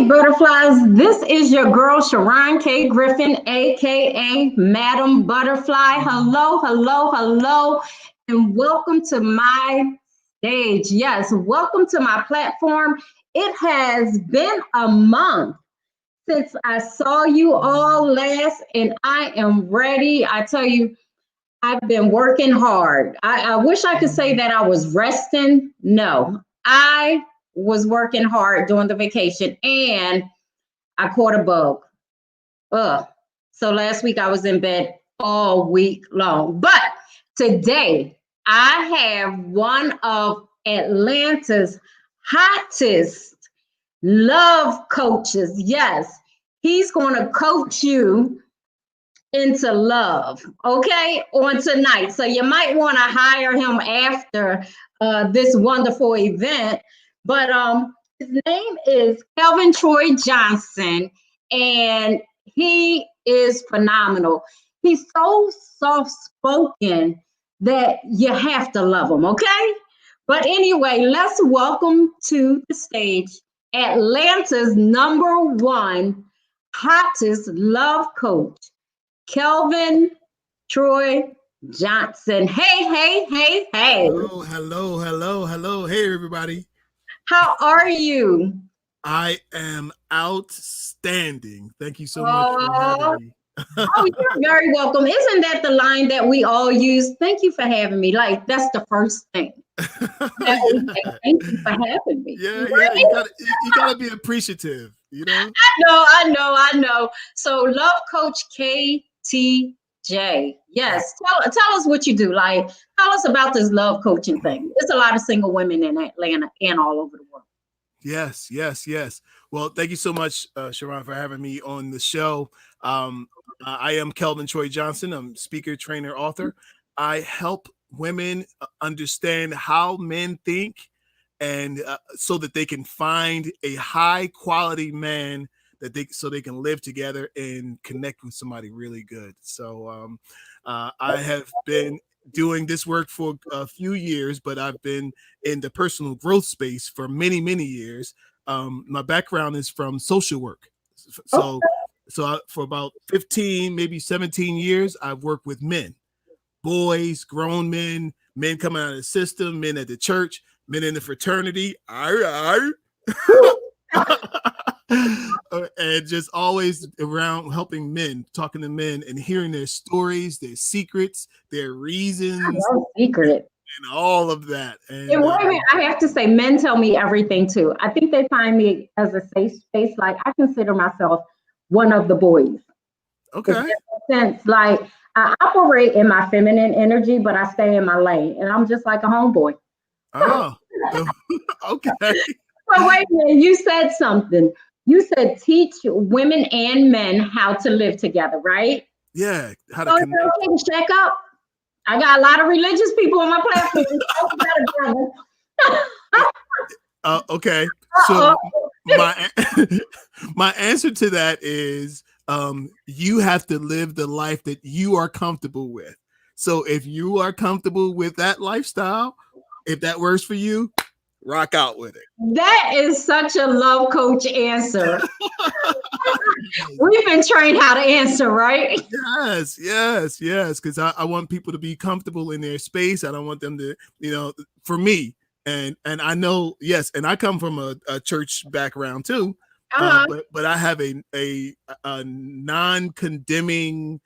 Hey, butterflies, this is your girl, Sharon K. Griffin, aka Madam Butterfly. Hello, hello, hello, and welcome to my stage. Yes, welcome to my platform. It has been a month since I saw you all last, and I am ready. I tell you, I've been working hard. I wish I could say that I was resting. No, I was working hard during the vacation and I caught a bug. Ugh. So last week I was in bed all week long. But today I have one of Atlanta's hottest love coaches. Yes, he's going to coach you into love, okay, on tonight. So you might want to hire him after this wonderful event. But his name is Kelvin Troy Johnson, and he is phenomenal. He's so soft-spoken that you have to love him, okay? But anyway, let's welcome to the stage Atlanta's #1 hottest love coach, Kelvin Troy Johnson. Hey, hey, hey, hey. Hello, hello, hello, hello. Hey, everybody. How are you? I am outstanding. Thank you so much for having me. Oh, you're very welcome. Isn't that the line that we all use? Thank you for having me. Like, that's the first thing. Yeah. Thank you for having me. Yeah, Right? yeah. You gotta be appreciative, you know? I know. So, Love Coach KTJ. Yes. Tell us what you do. Like, tell us about this love coaching thing. There's a lot of single women in Atlanta and all over the world. Yes, yes, yes. Well, thank you so much, Sharon, for having me on the show. I am Kelvin Troy Johnson. I'm speaker, trainer, author. I help women understand how men think, and so that they can find a high quality man so they can live together and connect with somebody really good. So I have been doing this work for a few years, but I've been in the personal growth space for many, many years. My background is from social work. For about 15, maybe 17 years, I've worked with men, boys, grown men, men coming out of the system, men at the church, men in the fraternity. And just always around helping men, talking to men and hearing their stories, their secrets, their reasons, secret, and all of that. And wait a minute, I have to say, men tell me everything too. I think they find me as a safe space. Like, I consider myself one of the boys. Okay. Sense, like, I operate in my feminine energy, but I stay in my lane, and I'm just like a homeboy. Oh, okay. So wait a minute, you said something. You said teach women and men how to live together, right? Yeah, how to so connect. Okay to check up. I got a lot of religious people on my platform. Okay, so my answer to that is you have to live the life that you are comfortable with. So if you are comfortable with that lifestyle, if that works for you, rock out with it. That is such a love coach answer. We've been trained how to answer, right? Yes, yes, yes. Because I want people to be comfortable in their space. I don't want them to, for me, and I know, yes, and I come from a church background too. But I have a non-condemning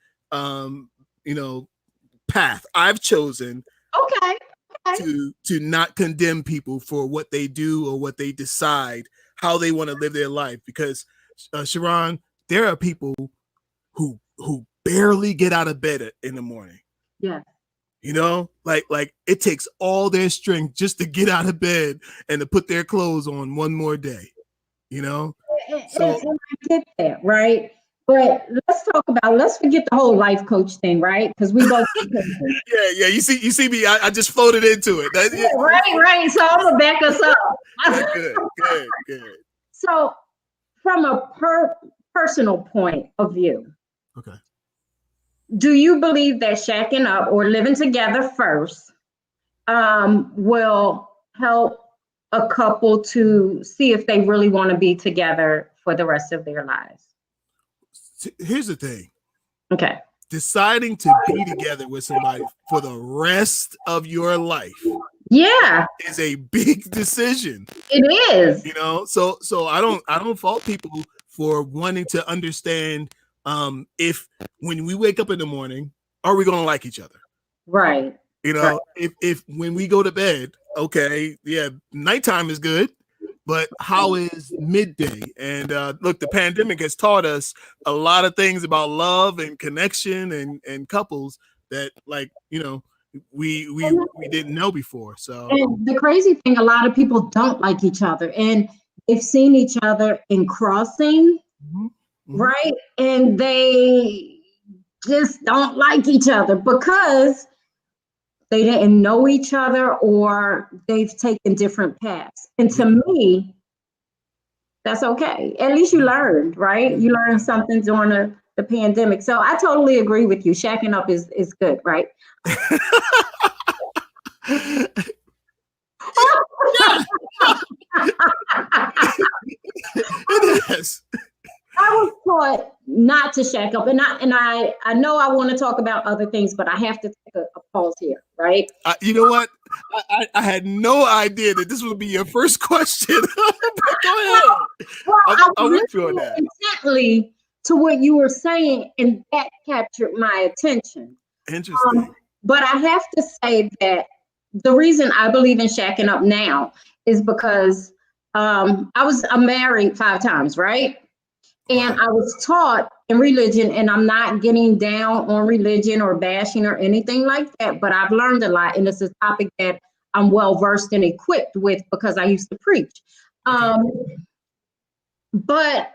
path I've chosen. Okay. To not condemn people for what they do or what they decide, how they want to live their life. Because Sharon, there are people who barely get out of bed in the morning. Yeah. Like it takes all their strength just to get out of bed and to put their clothes on one more day. So I get that, right? But let's forget the whole life coach thing, right? Because we both yeah. You see me. I just floated into it. Right. So I'm gonna back us up. Good. So, from a personal point of view, okay. Do you believe that shacking up or living together first will help a couple to see if they really want to be together for the rest of their lives. Here's the thing. Okay. Deciding to be together with somebody for the rest of your life, is a big decision. It is. You know, so I don't fault people for wanting to understand if when we wake up in the morning, are we going to like each other? Right. You know, if when we go to bed, okay, yeah, nighttime is good, but how is midday? And look, the pandemic has taught us a lot of things about love and connection and couples that, like, you know, we didn't know before. So, and the crazy thing, a lot of people don't like each other, and they've seen each other in crossing, right? And they just don't like each other because they didn't know each other or they've taken different paths. And to me, that's okay. At least you learned, right? You learned something during the pandemic. So I totally agree with you. Shacking up is good, right? It is. I was taught not to shack up, and I know I want to talk about other things, but I have to take a pause here, right? You know what? I had no idea that this would be your first question. Go ahead. Well, I went through that intently to what you were saying, and that captured my attention. Interesting. But I have to say that the reason I believe in shacking up now is because I'm married 5 times, right? And I was taught in religion, and I'm not getting down on religion or bashing or anything like that, but I've learned a lot, and it's a topic that I'm well versed and equipped with because I used to preach. But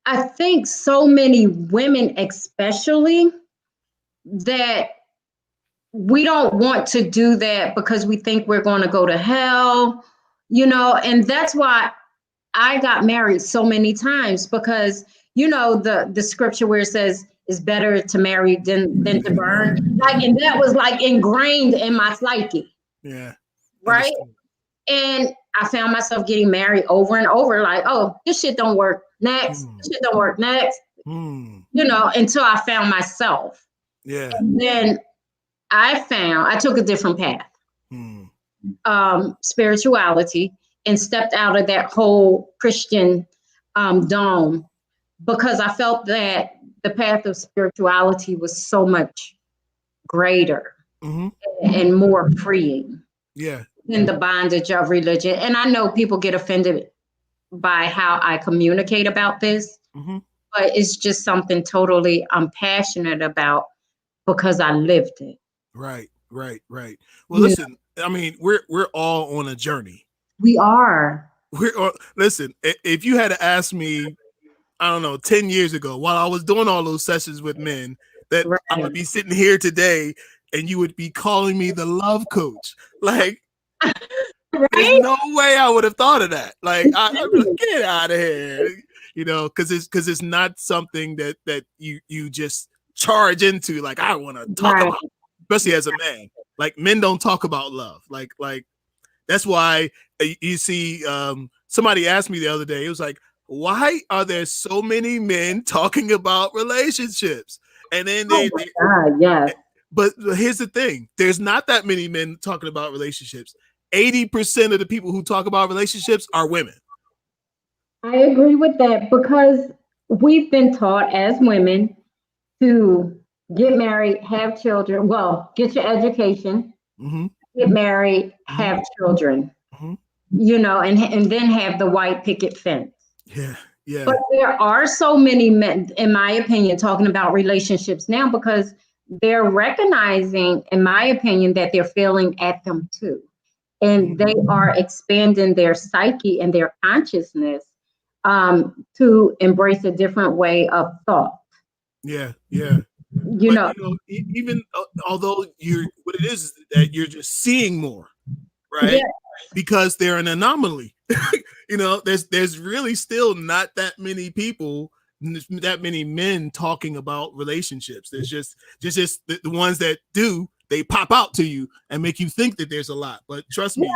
I think so many women, especially, that we don't want to do that because we think we're going to go to hell, you know, and that's why I got married so many times, because you know the scripture where it says it's better to marry than to burn, like, and that was like ingrained in my psyche. Yeah. Right. And I found myself getting married over and over, like, oh, this shit don't work. Next, this shit don't work. Next, you know, until I found myself. Yeah. And then I took a different path, spirituality, and stepped out of that whole Christian dome, because I felt that the path of spirituality was so much greater and more freeing than the bondage of religion. And I know people get offended by how I communicate about this, but it's just something totally I'm passionate about because I lived it. Right. Well, listen, I mean, we're all on a journey. We are. Listen, if you had to ask me, I don't know, 10 years ago, while I was doing all those sessions with men, that I would be sitting here today and you would be calling me the love coach. Like, there's no way I would have thought of that. Like, I'd be like, get out of here, you know, because it's not something that you just charge into. Like, I want to talk about, especially as a man. Like, men don't talk about love. Like that's why you see somebody asked me the other day, it was like, why are there so many men talking about relationships? And then but here's the thing, there's not that many men talking about relationships. 80% of the people who talk about relationships are women. I agree with that, because we've been taught as women to get married, have children, well, get your education, get married, have children, you know, and then have the white picket fence. Yeah. But there are so many men, in my opinion, talking about relationships now because they're recognizing, in my opinion, that they're failing at them too. And they are expanding their psyche and their consciousness to embrace a different way of thought. Yeah. You know, even although what it is that you're just seeing more, right? Because they're an anomaly. You know, there's really still not that many people, that many men talking about relationships. There's just the ones that do, they pop out to you and make you think that there's a lot. But trust me,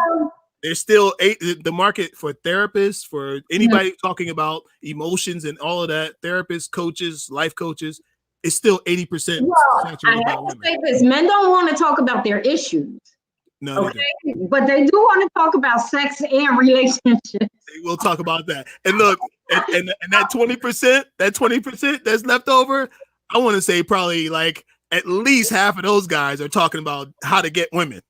there's still the market for therapists, for anybody talking about emotions and all of that, therapists, coaches, life coaches, it's still 80% saturated by women. Say this, men don't want to talk about their issues. No, okay, but they do want to talk about sex and relationships. They will talk about that. And look, and that 20% that's left over, I want to say probably like at least half of those guys are talking about how to get women.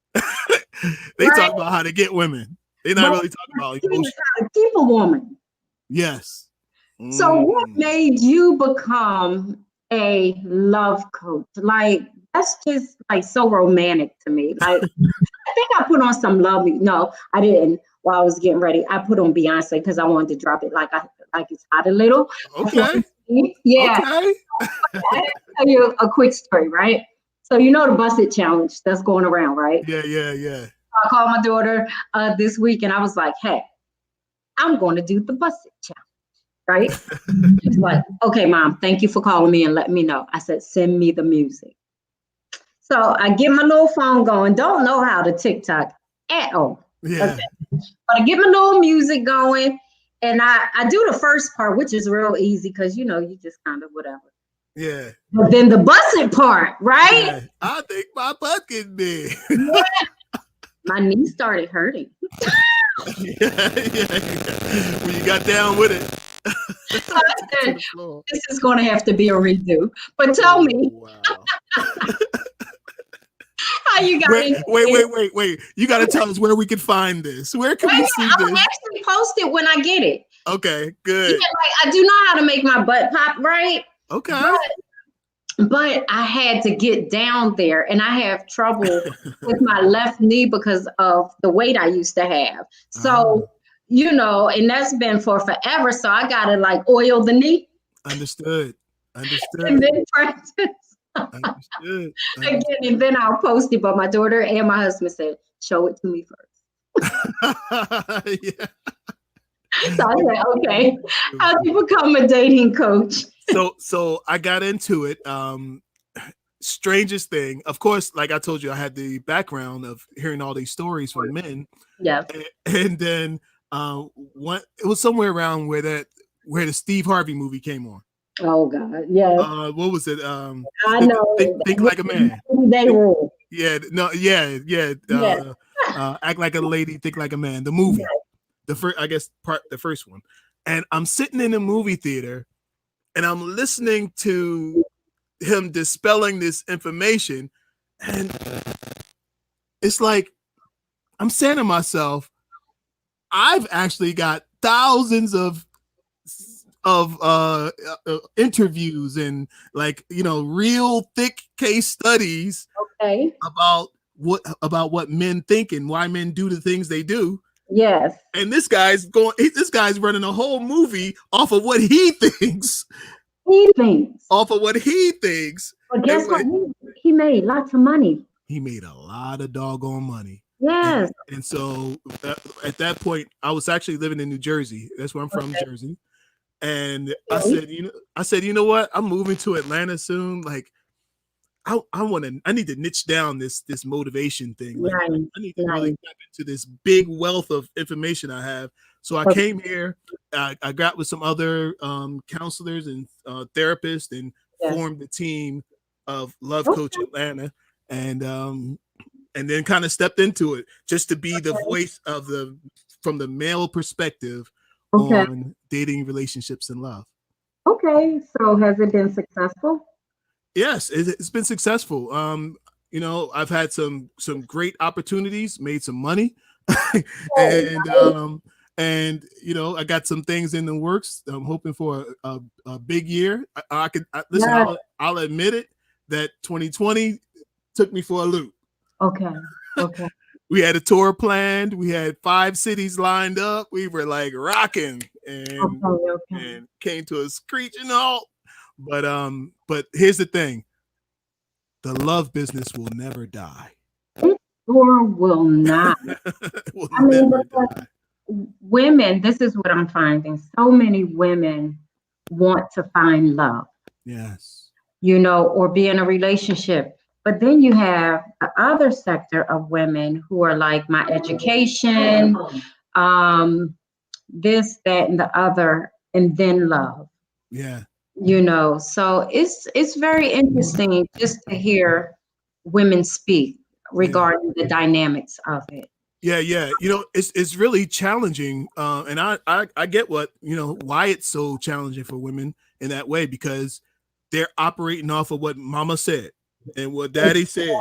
They talk about how to get women. They're not really talking about emotion. How to keep a woman. Yes. So what made you become a love coach? Like, that's just like so romantic to me. Like, I think I put on some love. No, I didn't. While I was getting ready, I put on Beyonce because I wanted to drop it like it's hot a little. Okay. Yeah. Okay. I'll tell you a quick story, right? So you know the Bust It challenge that's going around, right? Yeah. I called my daughter this week and I was like, hey, I'm going to do the Bust It challenge, right? She's like, okay, Mom, thank you for calling me and letting me know. I said, send me the music. So I get my little phone going, don't know how to TikTok at all. Yeah. Okay. But I get my little music going and I do the first part, which is real easy because, you know, you just kind of whatever. Yeah. But then the busting part, right? Yeah. I think my butt gets big. Yeah. My knee started hurting. Yeah. When you got down with it. So I said, this is going to have to be a redo. But tell me, how you got into it? Wait. You got to tell us where we can find this. Where can we see this? I'll actually post it when I get it. Okay, good. Yeah, like, I do know how to make my butt pop, right? Okay. But I had to get down there, and I have trouble with my left knee because of the weight I used to have. So, you know, and that's been for forever. So I got to like oil the knee. Understood. And then practice. Understood. Again, and then I'll post it. But my daughter and my husband said, show it to me first. Yeah. So I said, okay, how'd you become a dating coach? So I got into it. Strangest thing, of course, like I told you, I had the background of hearing all these stories from men. Yeah. And then it was somewhere around where the Steve Harvey movie came on. Oh God, yeah. What was it? I know. Think like a man. They rule. Yeah. No. Yeah. Act like a lady. Think like a man. The movie. The first one. And I'm sitting in a movie theater, and I'm listening to him dispelling this information, and it's like I'm saying to myself, I've actually got thousands of interviews and, like, you know, real thick case studies about what men think and why men do the things they do. Yes. And this guy's running a whole movie off of what he thinks. Off of what he thinks. But guess what? He made lots of money. He made a lot of doggone money. Yes. And so at that point, I was actually living in New Jersey. That's where I'm from, Jersey. And I said, you know what? I'm moving to Atlanta soon. Like, I need to niche down this motivation thing. Like, I need to really tap into this big wealth of information I have. So I came here. I got with some other counselors and therapists and formed a team of Love Coach Atlanta, and then kind of stepped into it just to be the voice of from the male perspective on dating, relationships, and love. Okay, so has it been successful? Yes, it's been successful. You know, I've had some great opportunities, made some money, and you know, I got some things in the works. I'm hoping for a big year. Listen. I'll admit it that 2020 took me for a loop. Okay. We had a tour planned. We had 5 cities lined up. We were like rocking, and came to a screeching halt. But here's the thing: the love business will never die. It sure will not. Women, this is what I'm finding. So many women want to find love. Yes. You know, or be in a relationship. But then you have the other sector of women who are like my education, um, this, that, and the other, and then love. Yeah. So it's very interesting just to hear women speak Yeah. regarding the dynamics of it. Yeah, yeah. It's really challenging. And I get why it's so challenging for women in that way, because they're operating off of what mama said and what daddy said.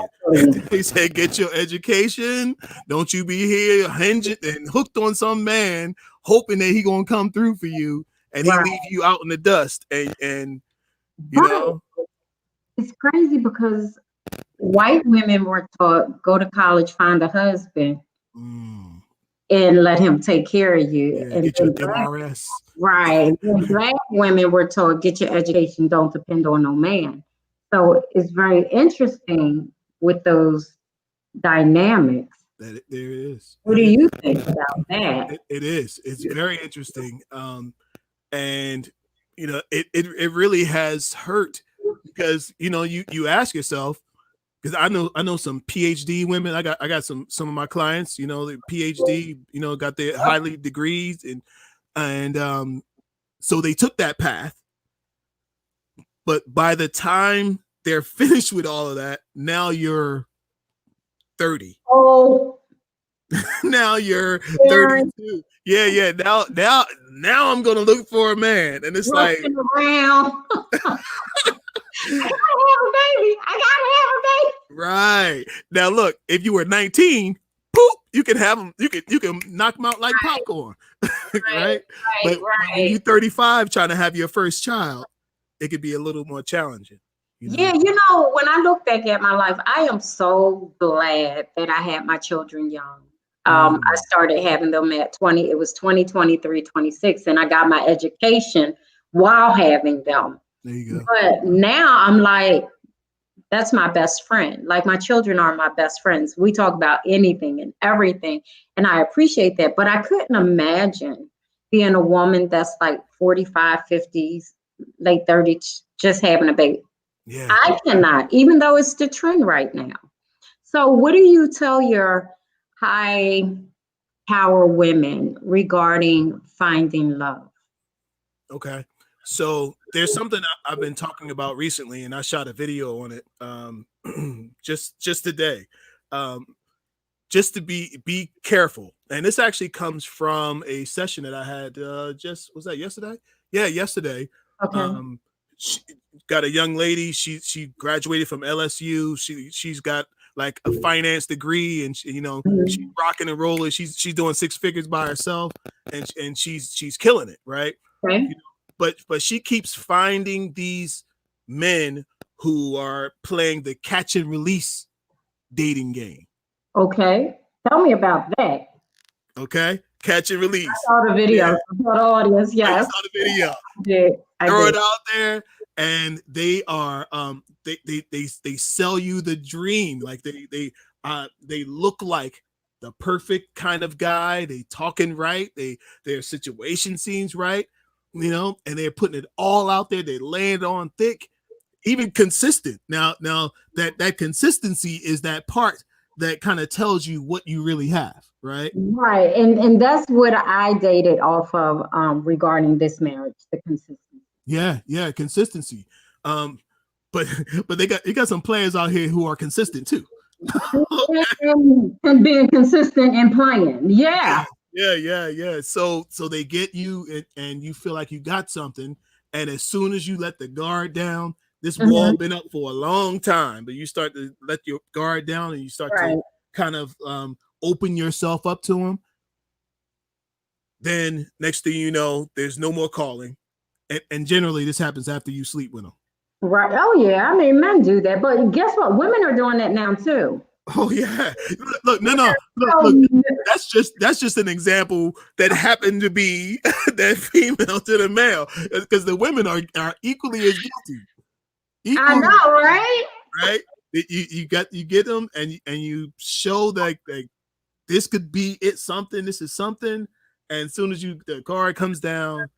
They said, get your education. Don't you be here hinging and hooked on some man, hoping that he gonna come through for you and he Right. leave you out in the dust. And But it's crazy because white women were taught go to college, find a husband, and let him take care of you. Yeah, And get your MRS. right. And black women were told get your education, don't depend on no man. So it's very interesting with those dynamics. There it is. What do you think about that? It is. It's very interesting. And it really has hurt, because you ask yourself, because I know some PhD women. I got some of my clients, the PhD, got their highly degrees, and so they took that path. But by the time they're finished with all of that, now you're 30. Oh, Now you're 32. Yeah. Now I'm gonna look for a man, and it's like, around. I gotta have a baby. Right. Now look, if you were 19, poop, you can have them, you can knock them out like popcorn. Right? But when you're 35 trying to have your first child, it could be a little more challenging. Yeah, when I look back at my life, I am so glad that I had my children young. I started having them at 20, it was 20, 23, 26, and I got my education while having them. There you go. But now I'm like, that's my best friend. Like, my children are my best friends. We talk about anything and everything, and I appreciate that. But I couldn't imagine being a woman that's like 45, 50s, late 30s, just having a baby. Yeah. I cannot, even though it's the trend right now. So what do you tell your high power women regarding finding love? Okay. So there's something I've been talking about recently, and I shot a video on it just today. Just to be careful. And this actually comes from a session that I had was that yesterday? Yeah, yesterday. Okay. She got a young lady. She graduated from LSU. She's got like a finance degree, and she's rocking and rolling. She's doing 6 figures by herself, and she's killing it, right? Okay. But she keeps finding these men who are playing the catch and release dating game. Okay. Tell me about that. Okay. Catch and release. I saw the video. Yeah. I saw the audience. Yes. I saw the video. I Throw did. it out there, and they are they sell you the dream. Like they look like the perfect kind of guy. They talking right. Their situation seems right, and they're putting it all out there. They land on thick, even consistent. Now that consistency is that part that kind of tells you what you really have, right? Right. And that's what I dated off of regarding this marriage, the consistency. Yeah, consistency. But you got some players out here who are consistent too. and being consistent and playing. Yeah. Yeah. So they get you, and you feel like you got something, and as soon as you let the guard down, this wall been up for a long time, but you start to let your guard down, and you start to kind of open yourself up to them. Then next thing you know, there's no more calling, and generally this happens after you sleep with them. Right. Oh yeah. I mean, men do that, but guess what? Women are doing that now too. Oh yeah. Look. That's just an example that happened to be that female to the male, because the women are equally as guilty. I know, right? Right. You get them, and you show that like this could be it. Something. This is something. And as soon as the guard comes down,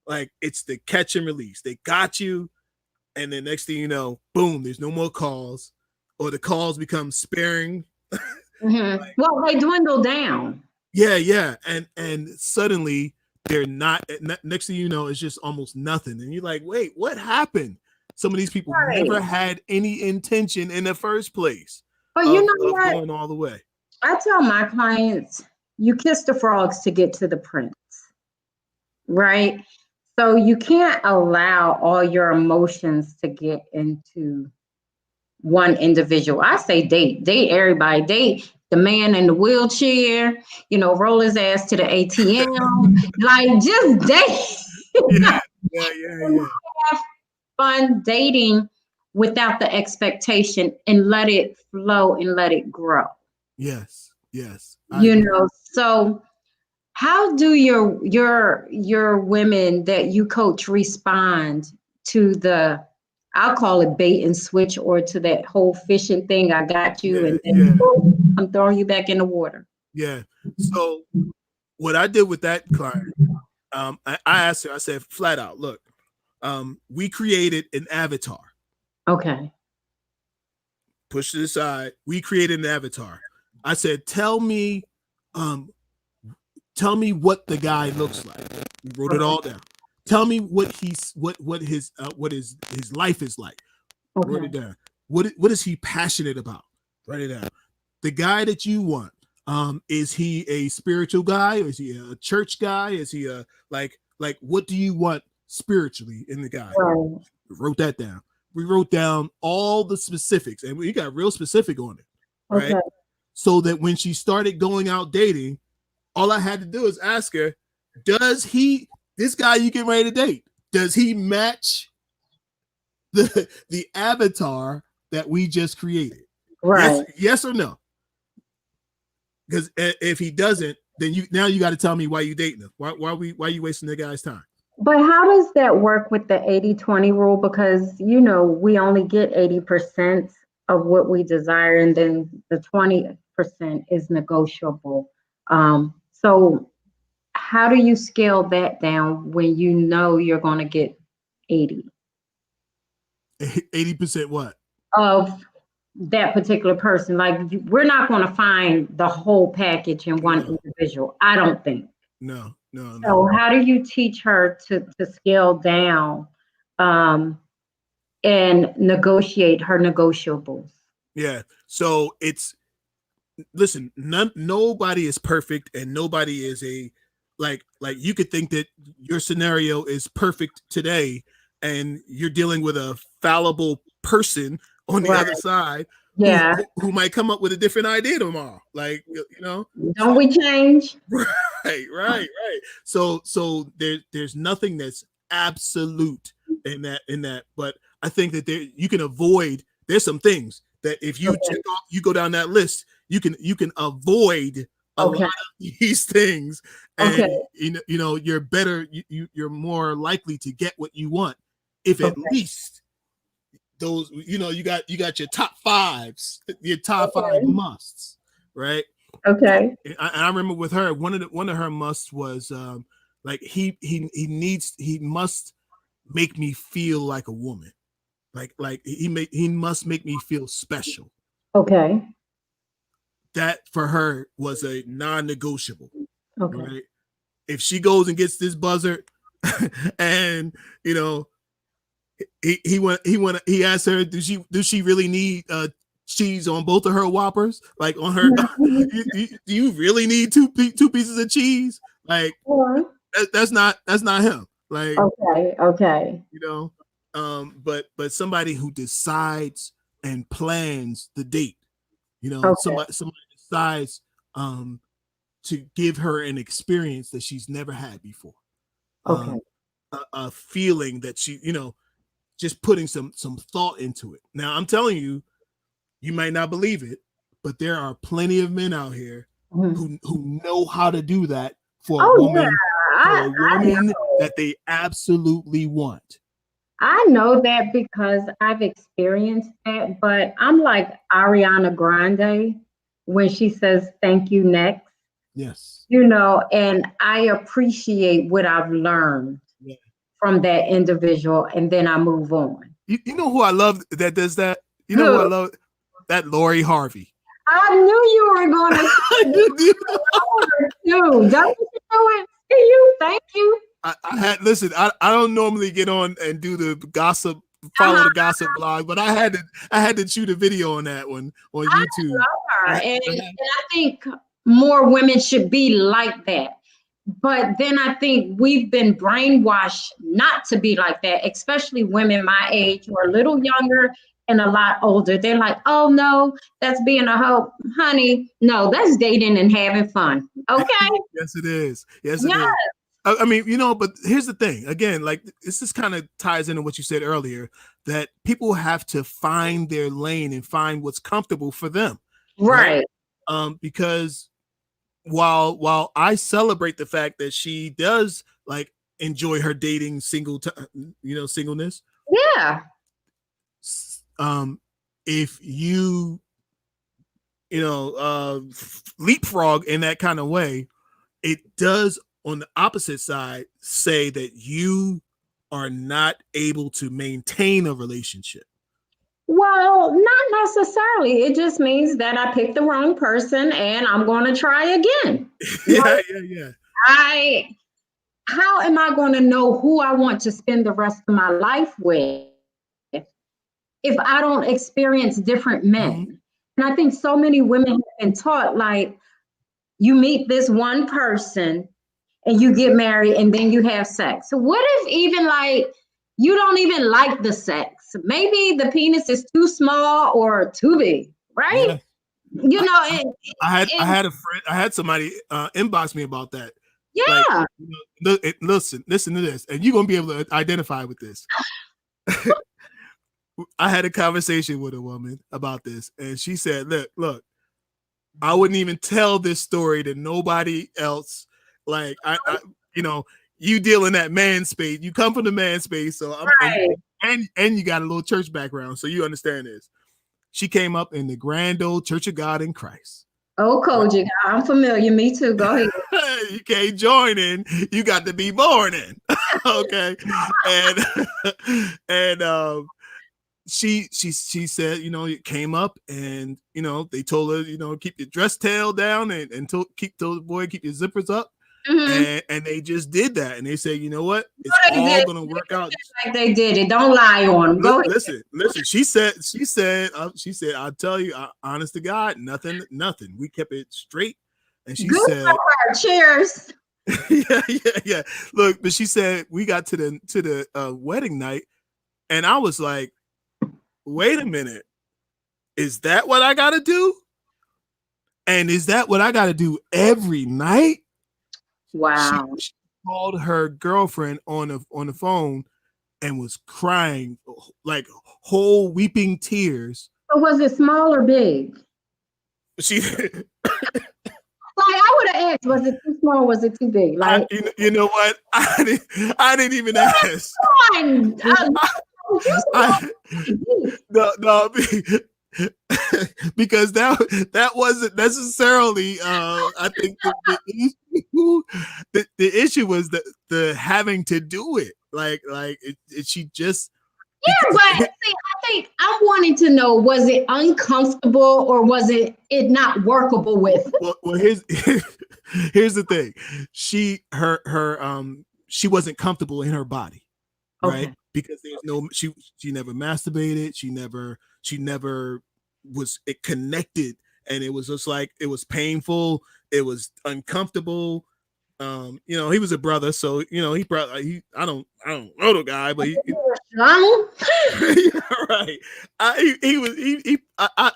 like it's the catch and release. They got you. And then next thing you know, boom, there's no more calls. or the calls become sparing. Well, they dwindle down. Yeah. And suddenly they're not, next thing you know, it's just almost nothing. And you're like, wait, what happened? Some of these people never had any intention in the first place But you know of what? going all the way. I tell my clients, you kiss the frogs to get to the prince, right? So you can't allow all your emotions to get into one individual. I say date everybody, date the man in the wheelchair, roll his ass to the ATM, like just date. Yeah. Have fun dating without the expectation and let it flow and let it grow. Yes. So how do your women that you coach respond to the, I'll call it bait and switch, or to that whole fishing thing? I got you, and then I'm throwing you back in the water. Yeah. So what I did with that client, I asked her, I said flat out, look, we created an avatar. Okay. Push to the side. We created an avatar. I said, tell me what the guy looks like. We wrote it all down. Tell me what his life is like. Okay. Wrote it down. What is he passionate about? Write it down. The guy that you want, is he a spiritual guy? Or is he a church guy? Is he a like what do you want spiritually in the guy? Right. We wrote that down. We wrote down all the specifics, and we got real specific on it, right? Okay. So that when she started going out dating, all I had to do is ask her, this guy you get ready to date, does he match the avatar that we just created? Right. Yes or no? Because if he doesn't, then you got to tell me why you dating him. Why you wasting the guy's time? But how does that work with the 80-20 rule? Because, we only get 80% of what we desire, and then the 20% is negotiable. So how do you scale that down when you're going to get 80? 80% what? Of that particular person. Like, we're not going to find the whole package in one individual, I don't think. No. So how do you teach her to scale down and negotiate her negotiables? Yeah. So listen, nobody is perfect, and nobody is like you could think that your scenario is perfect today, and you're dealing with a fallible person on the other side. Yeah. Who might come up with a different idea tomorrow. Like, Don't we change? Right. So there's nothing that's absolute in that, but I think that you can avoid, there's some things that if you check off, you go down that list, you can avoid a lot of these things, and you're better, you're more likely to get what you want if at least those, you got your top fives, your top five musts, right? Okay. I remember with her, one of her musts was like he must make me feel like a woman, like he must make me feel special. Okay. That for her was a non-negotiable. Okay. Right? If she goes and gets this buzzard, and he asked her, do she really need cheese on both of her Whoppers? Like on her, do you really need two pieces of cheese? Like that's not him. Like okay. But somebody who decides and plans the date. Somebody decides to give her an experience that she's never had before. A feeling that she, just putting some thought into it. Now, I'm telling you, you might not believe it, but there are plenty of men out here who know how to do that for a woman, that they absolutely want. I know that because I've experienced that, but I'm like Ariana Grande when she says thank you next. Yes. And I appreciate what I've learned from that individual, and then I move on. You know who I love that does that? Who I love? that Lori Harvey. I knew you were going to say too. Don't you do it? Thank you. I had listen. I don't normally get on and do the gossip, follow the gossip blog, but I had to shoot a video on that one on YouTube. I love her, and I think more women should be like that. But then I think we've been brainwashed not to be like that, especially women my age or a little younger and a lot older. They're like, oh no, that's being a hoe. Honey, no, that's dating and having fun. Okay. Yes, it is. Yes, it is. I mean, you know, but here's the thing. Again, like this just kind of ties into what you said earlier, that people have to find their lane and find what's comfortable for them. Right. Because while I celebrate the fact that she does like enjoy her dating singleness. Yeah. If you leapfrog in that kind of way, it does on the opposite side say that you are not able to maintain a relationship. Well, not necessarily. It just means that I picked the wrong person and I'm going to try again. Yeah. How am I going to know who I want to spend the rest of my life with if I don't experience different men? Mm-hmm. And I think so many women have been taught, like, you meet this one person and you get married and then you have sex. So what if even like you don't even like the sex? Maybe the penis is too small or too big, right? Yeah. You know, I had a friend, I had somebody inbox me about that. Yeah. Like, listen to this, and you're gonna be able to identify with this. I had a conversation with a woman about this, and she said, look, I wouldn't even tell this story to nobody else. Like, I you deal in that man space. You come from the man space, so right. and you got a little church background, so you understand this. She came up in the Grand Old Church of God in Christ. Oh, Koji, I'm familiar. Me too. Go ahead. You can't join in. You got to be born in. Okay. And she said, it came up and, they told her, keep your dress tail down and keep the zippers up. Mm-hmm. And they just did that. And they said, you know what? It's all going to work out. Like they did it. Don't lie on them. Go listen. She said, I'll tell you, honest to God, nothing. We kept it straight. And she said, cheers. Yeah. Look, but she said, we got to the wedding night. And I was like, wait a minute. Is that what I got to do? And is that what I got to do every night? Wow. She called her girlfriend on the phone and was crying, like whole weeping tears. So was it small or big? She I would have asked, was it too small? Was it too big? Like, you know what? I didn't even ask. No, because that wasn't necessarily. I think the issue was the having to do it. Like she just. Yeah, but see, I think I'm wanting to know: was it uncomfortable or was it not workable with? Well, here's the thing. She wasn't comfortable in her body, right? Okay. Because there's she never masturbated. She never was connected, and it was just like it was painful. It was uncomfortable. He was a brother, so he probably I don't know the guy, but he right.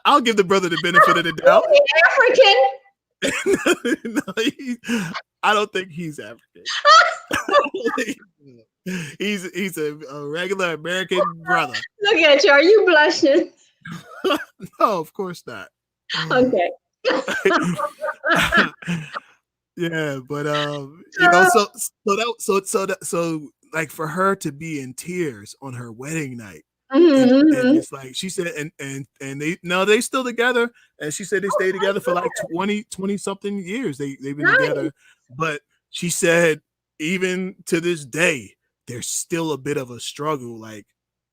I'll give the brother the benefit of the doubt. African? No, I don't think he's African. He's a regular American brother. Look at you. Are you blushing? No, of course not. Okay. Yeah, but so like for her to be in tears on her wedding night, and it's like she said, and they still together, and she said they stayed together for like 20 something years. They've been together, but she said even to this day there's still a bit of a struggle, like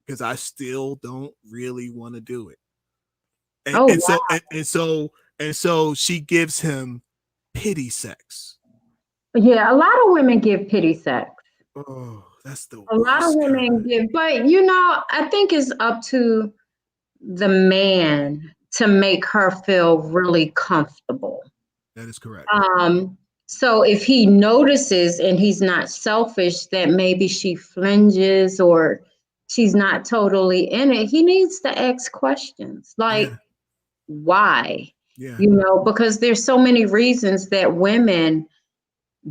because I still don't really want to do it. And, Oh, and so wow. and so she gives him pity sex. Yeah, a lot of women give pity sex. Oh, that's the A lot of worst women kind. give, but I think it's up to the man to make her feel really comfortable. That is correct. So if he notices and he's not selfish that maybe she flinges or she's not totally in it, he needs to ask questions like, Yeah, why? yeah, Because there's so many reasons that women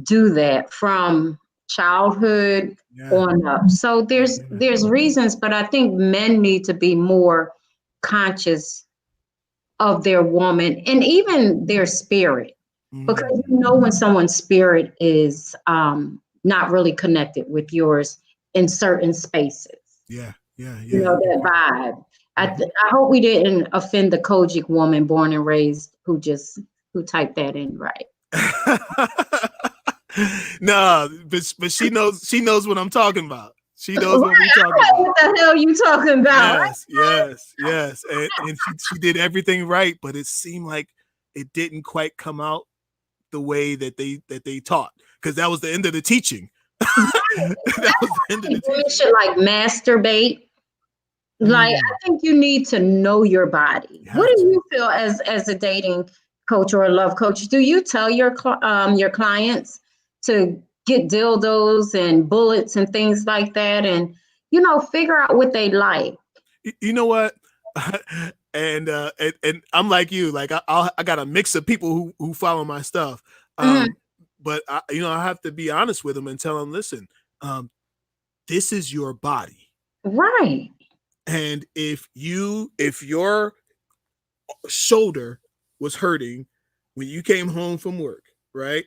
do that from childhood yeah, on up. So yeah. there's reasons, but I think men need to be more conscious of their woman and even their spirit, because Mm, when someone's spirit is not really connected with yours in certain spaces. yeah, yeah, yeah. You can That feel vibe. it. I hope we didn't offend the Kojic woman born and raised who typed that in right. No, but she knows what I'm talking about. She knows what we talking Right, about. what the hell you talking about? Yes. And she did everything right, but it seemed like it didn't quite come out the way that they taught, because that was the end of the teaching. That was the end of the Women teaching. should like masturbate. Like, Mm, I think you need to know your body. you What have do to. you feel as a dating coach or a love coach? Do you tell your clients to get dildos and bullets and things like that, and figure out what they like? You know what? And I'm like you. Like I got a mix of people who follow my stuff. Mhm. But I have to be honest with them and tell them, listen, this is your body, Right. and if your shoulder was hurting when you came home from work, right?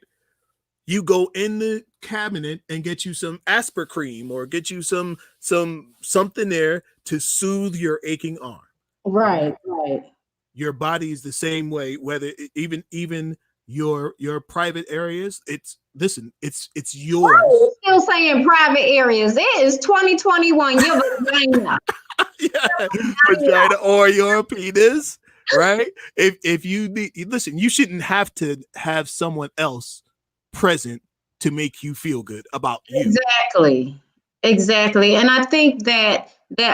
You go in the cabinet and get you some Asper cream or get you something there to soothe your aching arm. Right? Right. Right. Your body is the same way. Whether even your private areas, it's Why are you yours. still saying private areas? It is 2021. Your vagina. Yeah, vagina or your penis, right? If you need, listen, you shouldn't have to have someone else present to make you feel good about you. Exactly. Exactly. And I think that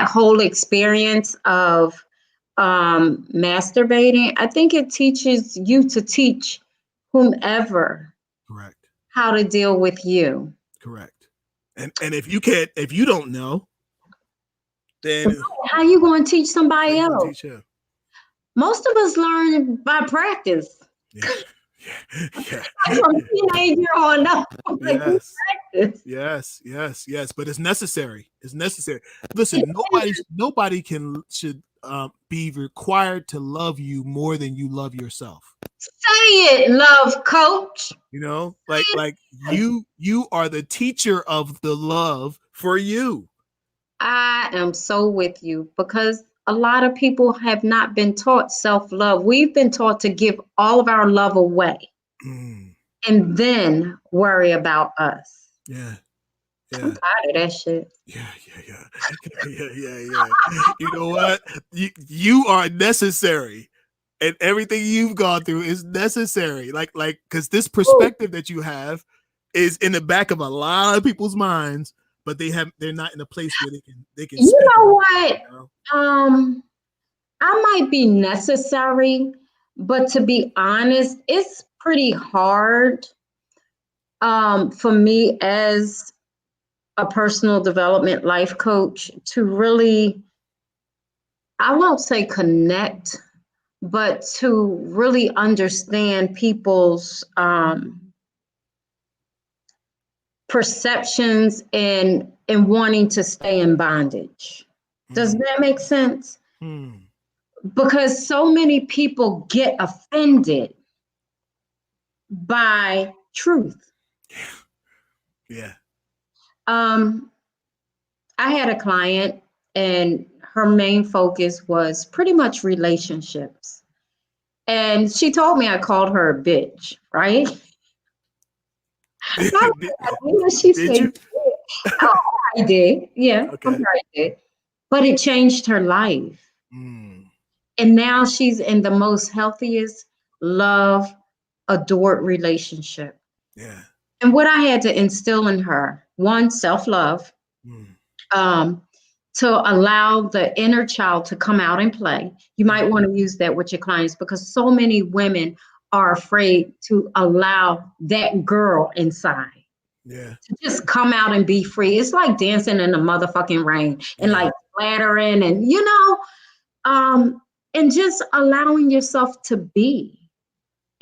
whole experience of masturbating, I think it teaches you to teach whomever Correct. how to deal with you. Correct. And if you don't know, then How you going to teach how somebody you gonna else? teach him? Most of us learn by practice. Yeah. Yeah. Like from teenager on up. Like we Yes. practice. Yes. But it's necessary. It's necessary. Listen, nobody should be required to love you more than you love yourself. Say it, love coach. Like you are the teacher of the love for you. I am so with you because a lot of people have not been taught self love. We've been taught to give all of our love away Mm, and then worry about us. yeah. I'm Yeah. tired of that shit. Yeah. You know what? You are necessary, and everything you've gone through is necessary. Like because this Ooh, perspective that you have is in the back of a lot of people's minds, but they're not in a place where they can you speak know about what? it. You know? I might be necessary, but to be honest, it's pretty hard for me as a personal development life coach to really, I won't say connect, but to really understand people's perceptions and wanting to stay in bondage. Does Mm, that make sense? mm, Because so many people get offended by truth. yeah. Um, I had a client, and her main focus was pretty much relationships. And she told me I called her a bitch, right? did, She did said, you? oh, I did. Yeah, I'm Okay. sorry I did. But it changed her life. Mm, And now she's in the most healthiest love, adored relationship. Yeah. And what I had to instill in her, one, self-love, Mm. um, to allow the inner child to come out and play. You might want to use that with your clients because so many women are afraid to allow that girl inside. Yeah. To just come out and be free. It's like dancing in the motherfucking rain and like splattering and and just allowing yourself to be.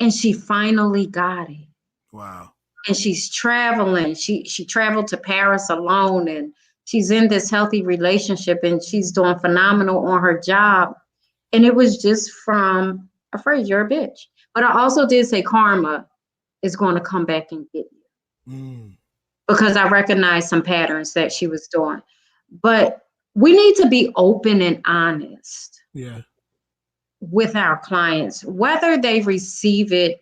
And she finally got it. Wow. And she's traveling. She traveled to Paris alone, and she's in this healthy relationship, and she's doing phenomenal on her job. And it was just from a phrase, "You're a bitch." But I also did say karma is going to come back and get you. Mm. Because I recognized some patterns that she was doing. But we need to be open and honest with our clients, whether they receive it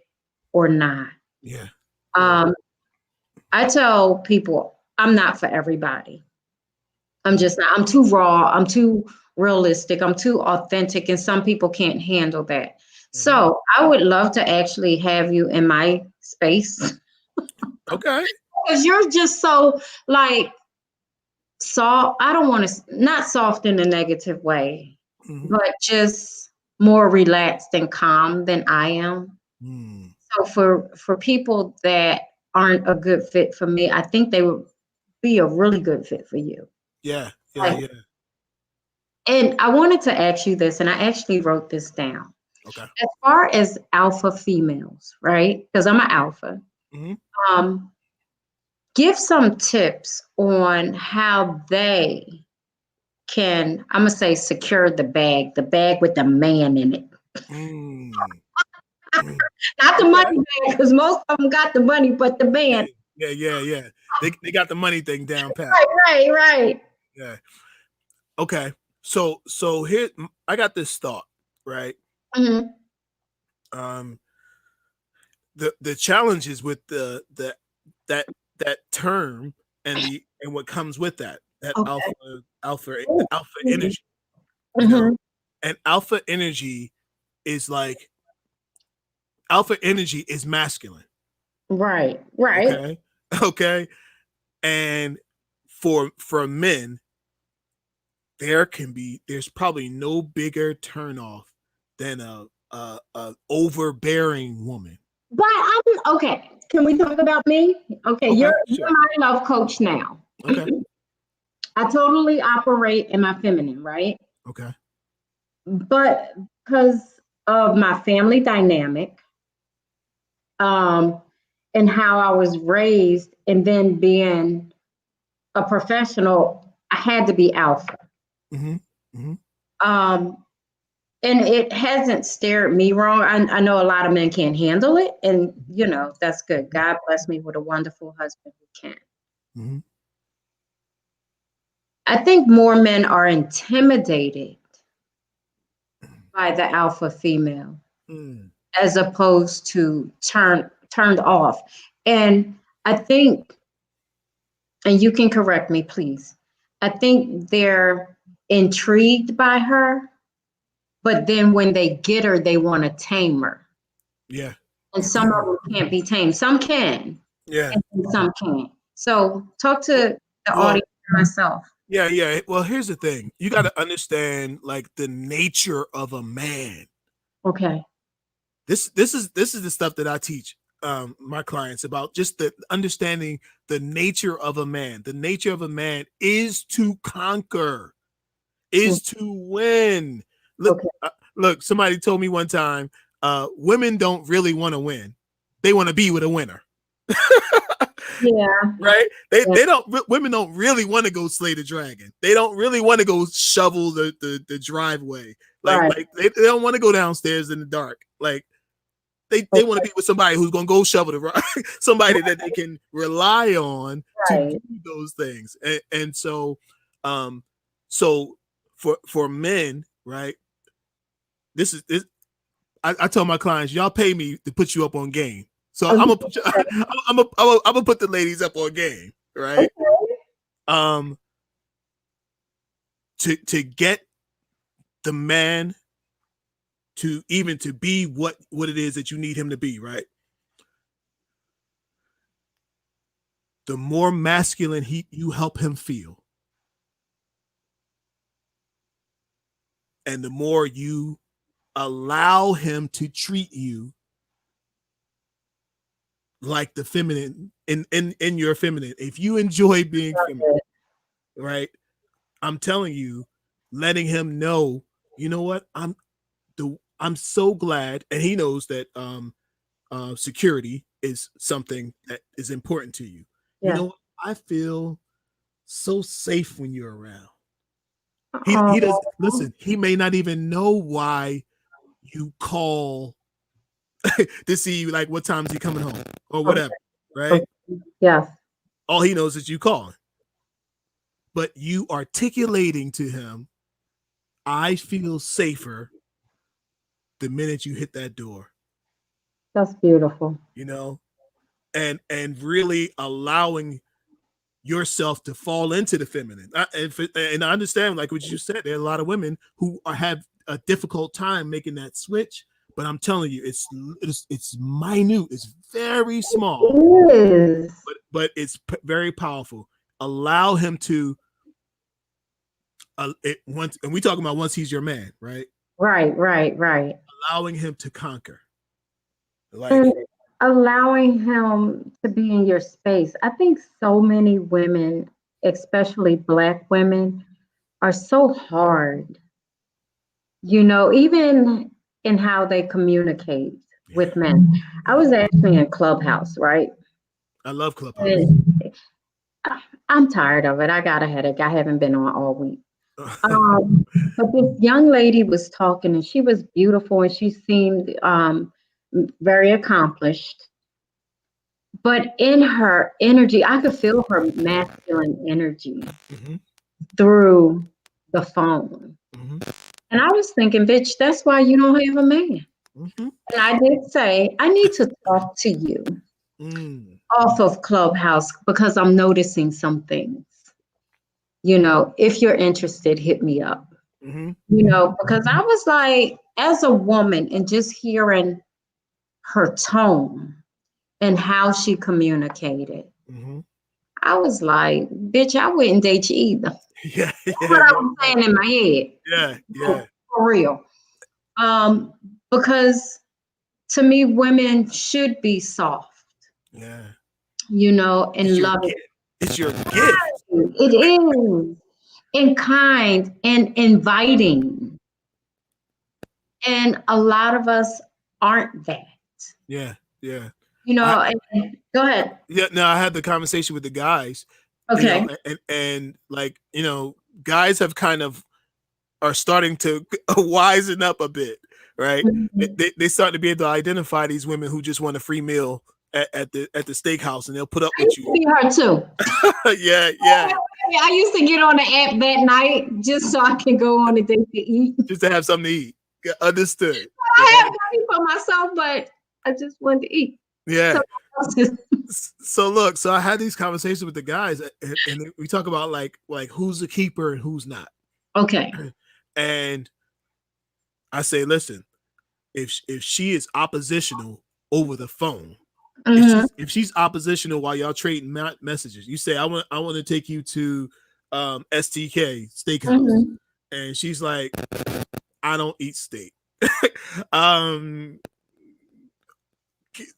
or not. Yeah. I tell people I'm not for everybody. I'm just not. I'm too raw. I'm too realistic. I'm too authentic. And some people can't handle that. So I would love to actually have you in my space. Okay. Because you're just so like soft. I don't want to, not soft in a negative way, but just more relaxed and calm than I am. Mm. So for people that aren't a good fit for me, I think they would be a really good fit for you. Yeah. Yeah. Like, Yeah. and I wanted to ask you this, and I actually wrote this down. Okay. As far as alpha females, right? Because I'm an alpha. Mm-hmm. Um, give some tips on how they can, I'm gonna say, secure the bag with the man in it. Mm. Not the Okay. money bag, because most of them got the money, but the man. Yeah. Yeah. Yeah. They got the money thing down pat. Right. Yeah. Okay. So here I got this thought, right? Mm-hmm. The challenges with that that term and what comes with that Okay. alpha energy, Mm-hmm. and alpha energy is like alpha energy is masculine. Right. Okay. Okay. And for men, there's probably no bigger turnoff than a overbearing woman. But I'm okay. Can we talk about me? Okay, Okay, you're sure. my love coach now. Okay. I totally operate in my feminine, right? Okay. But because of my family dynamic, um, and how I was raised, and then being a professional, I had to be alpha. Mm-hmm. Mm-hmm. Um, and it hasn't steered me wrong. I know a lot of men can't handle it, and that's good. God bless me with a wonderful husband who can. Mm-hmm. I think more men are intimidated by the alpha female Mm. as opposed to turned off. And I think, and you can correct me, please. I think they're intrigued by her, but then when they get her, they want to tame her. Yeah. And some of them can't be tamed. Some can, Yeah. and some can't. So talk to the Well, audience and myself. yeah, yeah. Well, here's the thing. You got to understand like the nature of a man. Okay. This is the stuff that I teach my clients about, just the understanding the nature of a man. The nature of a man is to conquer, is to win. Look, Okay. look, somebody told me one time, women don't really want to win. They want to be with a winner. Yeah. Right? They don't, women don't really want to go slay the dragon. They don't really want to go shovel the driveway. Like they don't want to go downstairs in the dark. Like they want to be with somebody who's gonna go shovel the rock, somebody that they can rely on to do those things. And so so for men, right? This is this I tell my clients, y'all pay me to put you up on game. So I'm gonna put I'm gonna put the ladies up on game, right? To get the man even to be what it is that you need him to be, right? The more masculine you help him feel, and the more you allow him to treat you like the feminine in your feminine. If you enjoy being feminine, right? I'm telling you, letting him know, you know what? I'm so glad, and he knows that security is something that is important to you. Yeah. You know, I feel so safe when you're around. He does listen, he may not even know why you call to see like what time is he coming home or whatever, right? Yes. All he knows is you calling. But you articulating to him, I feel safer the minute you hit that door. That's beautiful. You know, and really allowing yourself to fall into the feminine. And I understand, like what you said, there are a lot of women who have a difficult time making that switch. But I'm telling you, it's minute. It's very small. It is. But it's very powerful. Allow him to. Once, and we talking about once he's your man, right? Right. Allowing him to conquer. And allowing him to be in your space. I think so many women, especially Black women, are so hard. You know, even in how they communicate with men. I was actually in Clubhouse, right? I love Clubhouse. And I'm tired of it. I got a headache. I haven't been on all week. But this young lady was talking, and she was beautiful, and she seemed very accomplished. But in her energy, I could feel her masculine energy through the phone. And I was thinking, bitch, that's why you don't have a man. And I did say, I need to talk to you off of Clubhouse because I'm noticing some things. You know, if you're interested, hit me up. You know, because I was like, as a woman, and just hearing her tone and how she communicated, I was like, bitch, I wouldn't date you either. Yeah. What I was saying in my head. Yeah. For real. Because to me, women should be soft. Yeah. You know, and love it. It's your gift. It is. And kind and inviting. And a lot of us aren't that. Yeah. You know, go ahead. Yeah, no, I had the conversation with the guys. Okay. You know, and like, you know, guys have kind of are starting to wisen up a bit, right? They start to be able to identify these women who just want a free meal at the steakhouse, and they'll put up with you. Be her too. Yeah. I used to get on the app that night just so I can go on a date to eat. Just to have something to eat. Understood. I have money for myself, but I just wanted to eat. Yeah. So look, so I had these conversations with the guys, and we talk about like who's a keeper and who's not. Okay. And I say, listen, if she is oppositional over the phone, if she's oppositional while y'all trading messages, you say, I want to take you to STK Steakhouse, and she's like, I don't eat steak.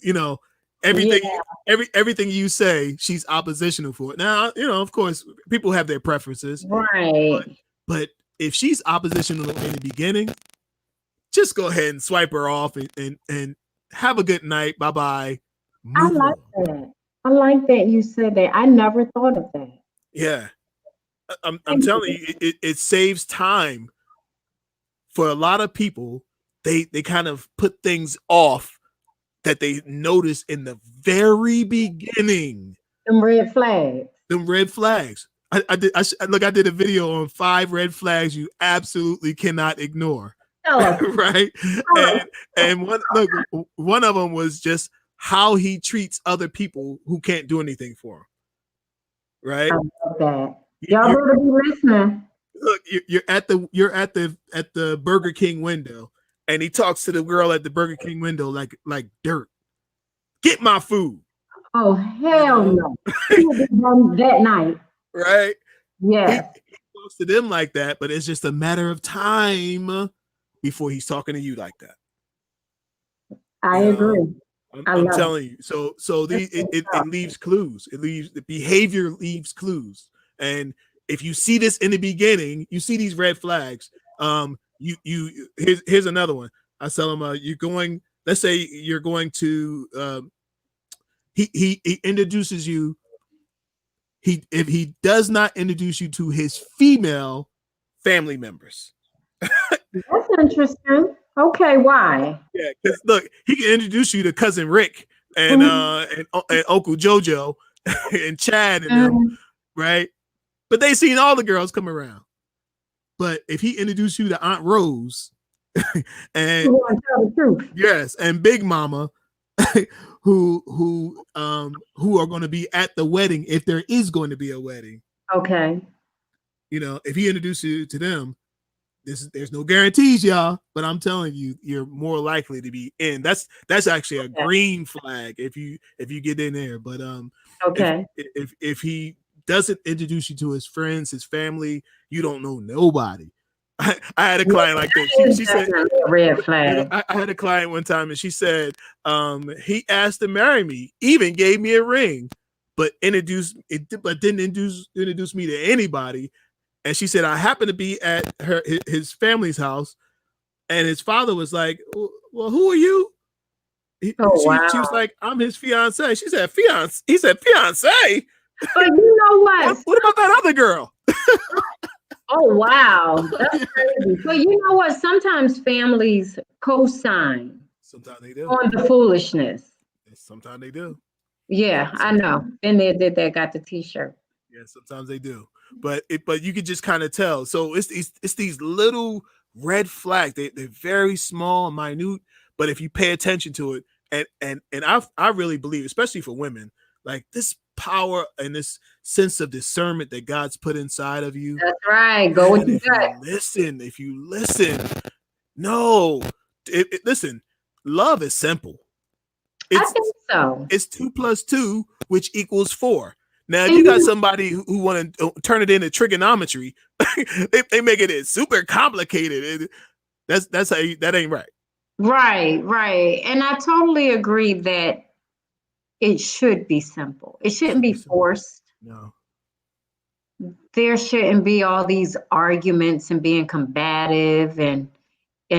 You know, everything you say, she's oppositional for it. Now, you know, of course, people have their preferences, right? But if she's oppositional in the beginning, just go ahead and swipe her off and have a good night. Bye bye. I like that. I like that you said that. I never thought of that. Yeah, I'm telling you, it saves time for a lot of people. They kind of put things off that they notice in the very beginning. Them red flags. I did a video on 5 red flags you absolutely cannot ignore. Right? And one of them was just how he treats other people who can't do anything for him. Right? I love that. Y'all better be listening. Look, you're at the Burger King window, and he talks to the girl at the Burger King window like dirt. Get my food. Oh, hell no. He would be done that night. Right? Yes. He talks to them like that, but it's just a matter of time before he's talking to you like that. I agree. I'm telling you. So it leaves clues. It leaves the behavior leaves clues. And if you see this in the beginning, you see these red flags. Here's another one. I tell him, you're going. Let's say you're going to. He introduces you. If he does not introduce you to his female family members. That's interesting. Okay, why? Yeah, because look, he can introduce you to cousin Rick and Uncle JoJo and Chad and them, right? But they seen all the girls come around. But if he introduced you to Aunt Rose and tell the truth. Yes, and Big Mama, who are going to be at the wedding if there is going to be a wedding. Okay. If he introduces you to them, there's no guarantees, y'all, but I'm telling you, you're more likely to be in. That's actually a green flag if you get in there. But okay, if he doesn't introduce you to his friends, his family, you don't know nobody. I had a client like this. She said a red flag. I had a client one time, and she said he asked to marry me, even gave me a ring, but didn't introduce me to anybody. And she said, I happened to be at his family's house, and his father was like, well, who are you? She was like, I'm his fiance. She said, fiance? He said, fiance? But you know what? What about that other girl? Oh, wow. That's crazy. But you know what? Sometimes families co-sign. Sometimes they do. On the foolishness. Sometimes they do. Yeah, I know. Been there, did that, got the t-shirt. Yeah, sometimes they do. But you could just kind of tell. So it's these little red flags. They're very small, minute, but if you pay attention to it, and I really believe, especially for women, like this power and this sense of discernment that God's put inside of you. That's right. Go with your gut. If you listen, listen, love is simple. I think so. It's 2 + 2, which equals 4. Now, if you got somebody who want to turn it into trigonometry, they make it super complicated. That's how that ain't right. Right. And I totally agree that it should be simple. It shouldn't be forced. No. There shouldn't be all these arguments and being combative and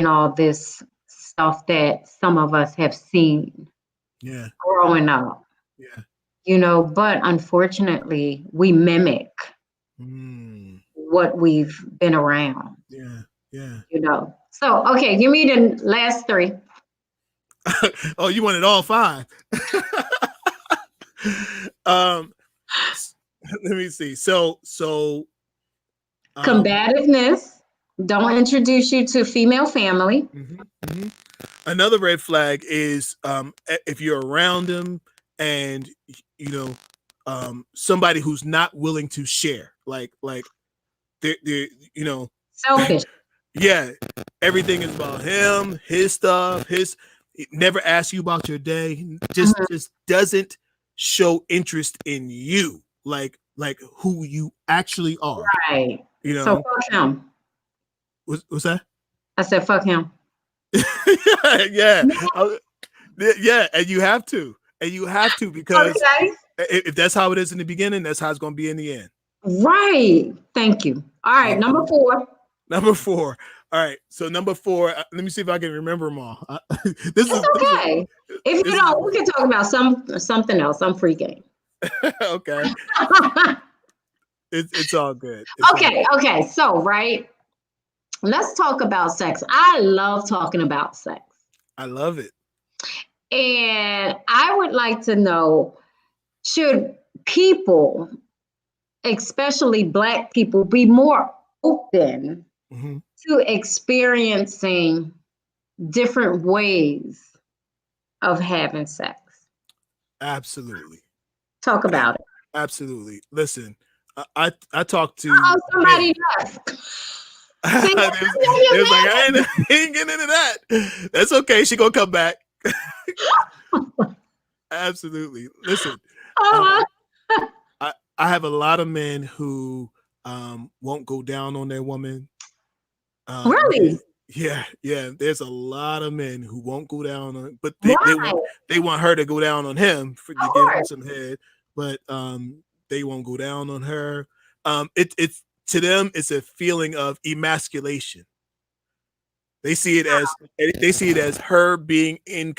all this stuff that some of us have seen growing up. Yeah. But unfortunately, we mimic what we've been around. Yeah. So, okay, give me the last 3. Oh, you wanted all 5. Let me see. So combativeness. Don't introduce you to female family. Another red flag is if you're around them and somebody who's not willing to share, like they're selfish. Yeah, everything is about him, his stuff, never asks you about your day, just doesn't show interest in you, like who you actually are. Right. So fuck him. What's that? I said fuck him. Yeah. Yeah, and you have to. Because if that's how it is in the beginning, that's how it's going to be in the end. Right. Thank you. All right, number 4. All right. So number 4, let me see if I can remember them all. This is okay. If you don't, we can talk about something else. I'm free game. Okay. It's all good. Okay. So, right. Let's talk about sex. I love talking about sex. I love it. And I would like to know, should people, especially Black people, be more open to experiencing different ways of having sex? Absolutely. Talk about it. Absolutely. Listen, I talked to somebody left. See, there's like, I ain't getting into that. That's okay. She gonna come back. Absolutely. Listen, I have a lot of men who won't go down on their woman. Really? Yeah. There's a lot of men who won't go down on, but Why? they want her to go down on him to Of give him course. some head, but they won't go down on her. It's to them, it's a feeling of emasculation. They see it as her being in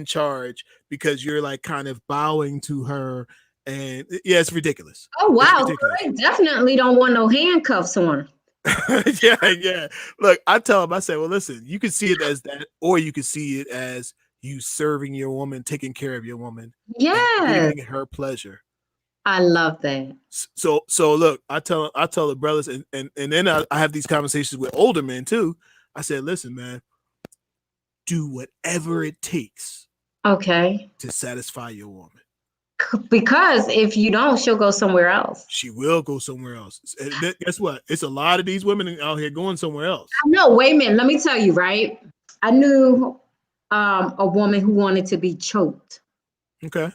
charge because you're like kind of bowing to her, and yeah, it's ridiculous. Oh wow, It's ridiculous. I definitely don't want no handcuffs on. Yeah. Look, I tell them, I say, well, listen, you can see it as that, or you can see it as you serving your woman, taking care of your woman, Yeah, giving her pleasure. I love that. So look, I tell the brothers, and then I have these conversations with older men too. I said, listen, man, do whatever it takes, Okay, to satisfy your woman. because if you don't, she'll go somewhere else. She will go somewhere else. And guess what? It's a lot of these women out here going somewhere else. No, wait a minute. Let me tell you, right? I knew a woman who wanted to be choked. Okay.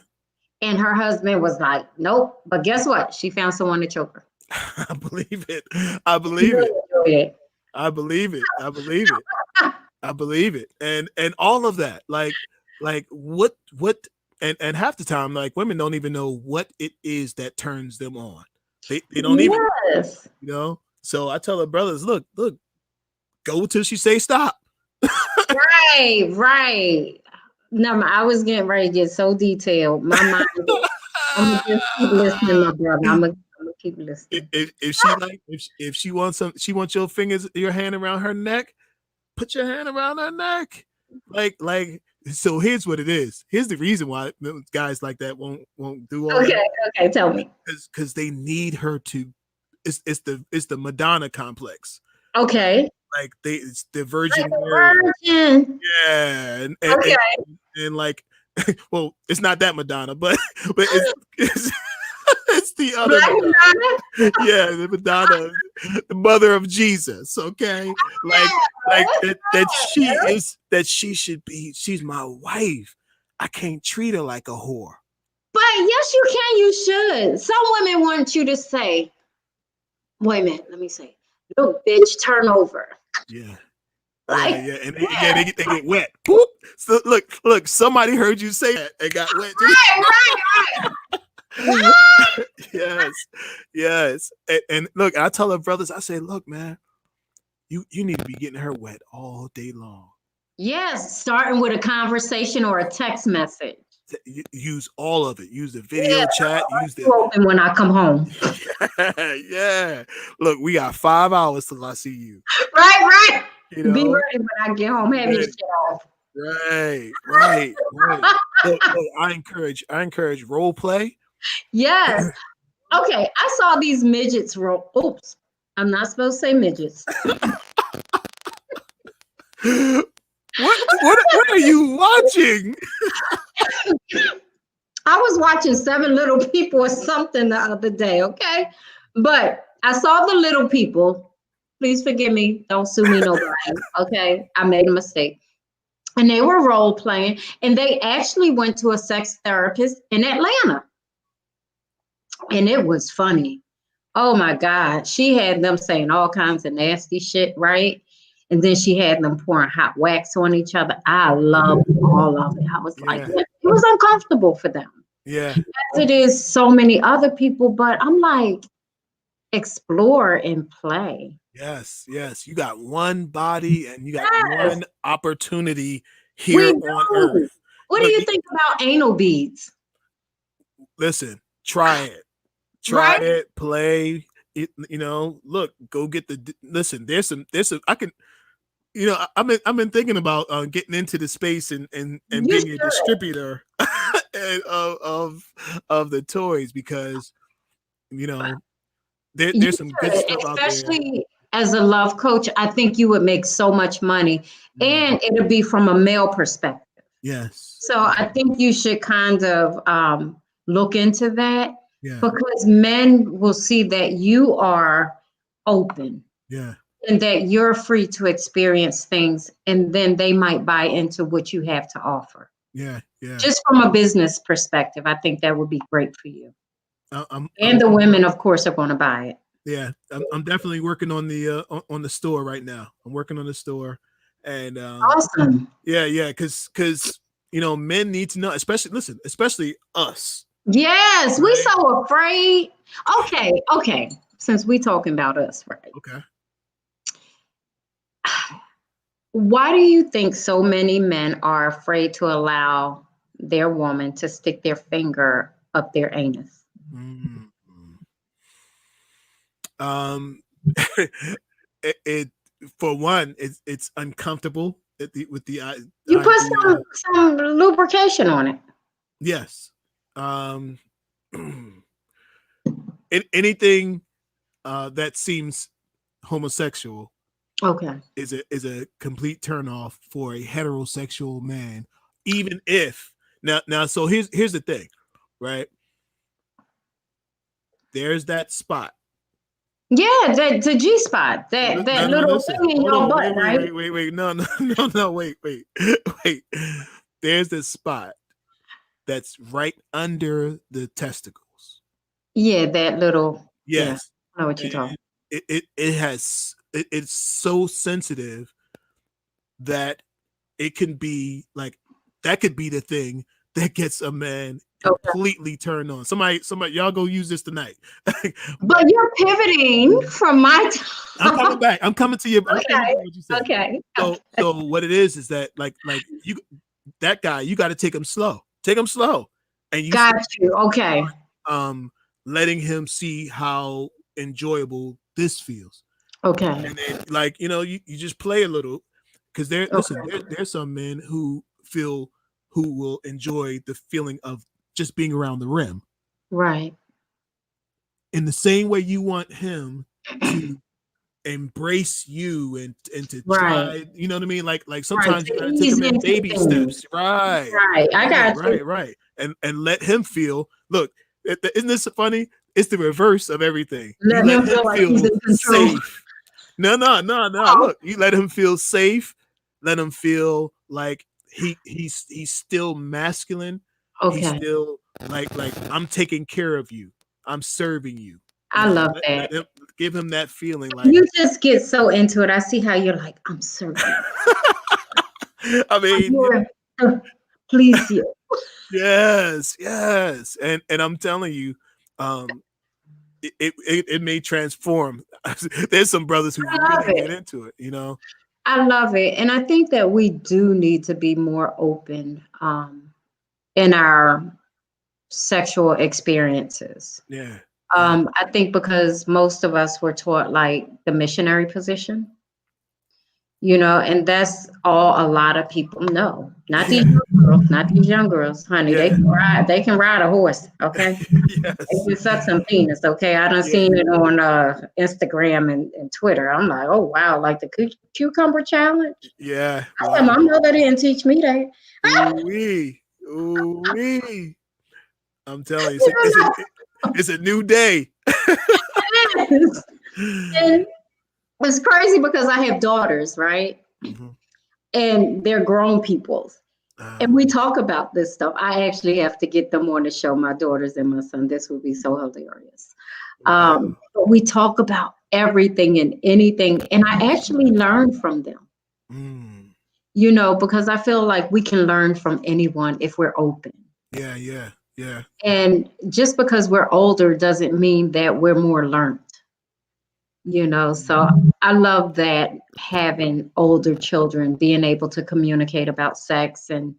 And her husband was like, nope. But guess what? She found someone to choke her. I believe it. I believe it. I believe it. I believe it. I believe it. And all of that, like what and half the time, like, women don't even know what it is that turns them on. They don't even, you know. So I tell the brothers, look, go till she say stop. Right. No, I was getting ready to get so detailed. My mind. I'm gonna just keep listening, my brother. I'm gonna keep listening. If she wants she wants your hand around her neck, put your hand around her neck. Like. So here's what it is. Here's the reason why guys like that won't do all that. Okay, tell me. Because they need her to. It's the Madonna complex. Okay. Like it's the Virgin. Yeah, and like, well, it's not that Madonna, but it's it's the other Madonna. Yeah, the Madonna, the mother of Jesus. Okay, like that she should be. She's my wife. I can't treat her like a whore. But yes, you can. You should. Some women want you to say, "Wait a minute, let me say, look, bitch, turn over." Yeah. Like, and they get wet. Boop. So look, somebody heard you say that and got wet. Right. Yes. And look, I tell her brothers, I say, look, man, you need to be getting her wet all day long. Yes, starting with a conversation or a text message. Use all of it. Use the video chat. Use the open when I come home. Yeah. Look, we got 5 hours till I see you. Right. You know? Be ready when I get home. Have your shit off. Right. Look, I encourage role play. Yes. Okay. I saw these midgets roll. Oops. I'm not supposed to say midgets. What are you watching? I was watching 7 Little People or something the other day, okay? But I saw the little people. Please forgive me. Don't sue me, nobody, okay? I made a mistake. And they were role playing, and they actually went to a sex therapist in Atlanta. And it was funny. Oh my God. She had them saying all kinds of nasty shit, right? And then she had them pouring hot wax on each other. I loved all of it. I was like, it was uncomfortable for them. Yeah. As it is so many other people, but I'm like, explore and play. Yes. You got one body and you got one opportunity here on earth. What do you think about anal beads? Listen, try it. Try it, play it, look, go get listen, there's some, I can, I've been thinking about getting into the space and being a distributor of the toys, because there's some good stuff out there. Especially as a love coach, I think you would make so much money, and it'll be from a male perspective. Yes. So I think you should kind of look into that. Yeah. Because men will see that you are open. Yeah. and that you're free to experience things, and then they might buy into what you have to offer. Yeah. Just from a business perspective, I think that would be great for you. I'm And the women, of course, are going to buy it. Yeah, I'm definitely working on the store right now. I'm working on the store, and Awesome. yeah, because men need to know, especially us. Yes, we Right. so afraid. Okay. Since we talking about us, right? Okay. Why do you think so many men are afraid to allow their woman to stick their finger up their anus? Mm. It for one, it's uncomfortable with the You put idea. some lubrication on it. Yes. Anything that seems homosexual Okay. is a complete turnoff for a heterosexual man, even if now. So here's the thing, right? There's that spot. Yeah, the G spot, that No, little listen. thing in Hold your on. butt, right? Wait. No. Wait. There's this spot that's right under the testicles. Yeah, that little. Yeah, Yes. I know what you're And talking. it's so sensitive that it can be like, that could be the thing that gets a man Okay. completely turned on. Somebody, y'all go use this tonight. But you're pivoting from my. I'm coming back. I'm coming to you. I'm coming Okay. to what you said. Okay. So what it is that like you, that guy, you got to take him slow. Take him slow, and you Got you. Okay. letting him see how enjoyable this feels. Okay. And then you just play a little, because there's some men who will enjoy the feeling of just being around the rim. Right. In the same way you want him to embrace you and to Right. try, you know what I mean? Like Right. sometimes you Take gotta it take him easy in into baby things. steps. Right. Right. I got you. Right. And let him feel, look, isn't this funny? It's the reverse of everything. You Let let him him feel like he's feel in control. safe. No. Oh, Look, you let him feel safe. Let him feel like he's still masculine. He's okay. still like I'm taking care of you. I'm serving you. I love that. Let him, give him that feeling like, You just get so into it. I see how you're like, I'm serving. I mean, Please you. yes. And I'm telling you, it may transform. There's some brothers who I love really get it. into it. I love it. And I think that we do need to be more open in our sexual experiences. Yeah. I think because most of us were taught like the missionary position, and that's all a lot of people know. Not these young girls, honey. Yeah. They can ride a horse, okay? They Yes. can suck some penis, okay? I done Yeah. seen it on Instagram and Twitter. I'm like, oh wow, like the cucumber challenge. Yeah. I said, my mother didn't teach me that. Ooh-wee. I'm telling you, it's a new day. And it's crazy because I have daughters, right? Mhm. And they're grown people. And we talk about this stuff. I actually have to get them on the show, my daughters and my son. This would be so hilarious. But we talk about everything and anything. And I actually learn from them, Mm. because I feel like we can learn from anyone if we're open. Yeah. And just because we're older doesn't mean that we're more learned. So I love that, having older children being able to communicate about sex and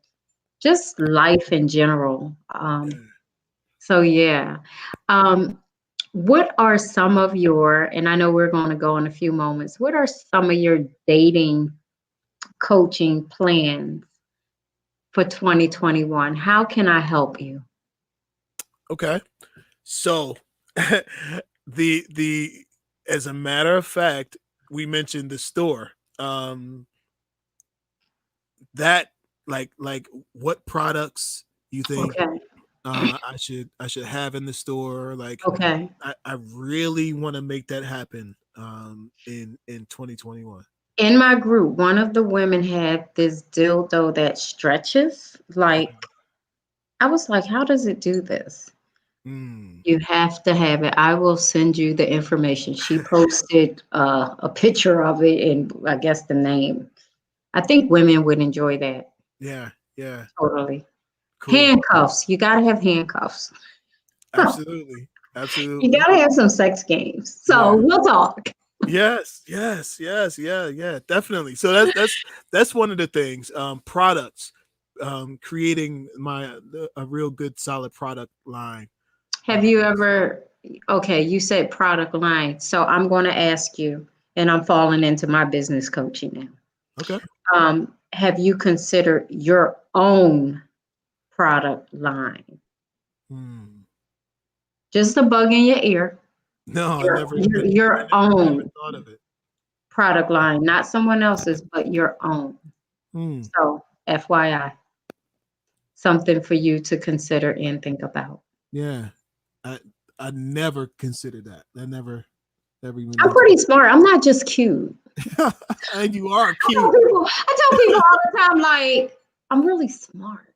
just life in general. So yeah. What are some of your, and I know we're going to go in a few moments, what are some of your dating coaching plans for 2021? How can I help you? Okay. So the as a matter of fact, we mentioned the store. That like what products you think Okay. I should have in the store? Like Okay. I really want to make that happen. in 2021? In my group, one of the women had this dildo that stretches. Like, I was like, how does it do this? Mm. You have to have it. I will send you the information. She posted a picture of it and I guess the name. I think women would enjoy that. Yeah, yeah, Totally. cool. Handcuffs. You got to have handcuffs. Absolutely, You absolutely. got to have some sex games. So Yeah. we'll talk. Yes, yes, yes, yeah, yeah, definitely. So that's one of the things. Products, creating a real good solid product line. Have you ever, okay, you said product line. So I'm going to ask you, and I'm falling into my business coaching now. Okay. Have you considered your own product line? Hmm. Just a bug in your ear. No, Your I never own thought of it. product line, not someone else's, but your own. Hmm. So, FYI, something for you to consider and think about. Yeah, I I never considered that. I never even I'm entered. pretty smart. I'm not just cute. And you are cute. I tell people all the time, like, I'm really smart.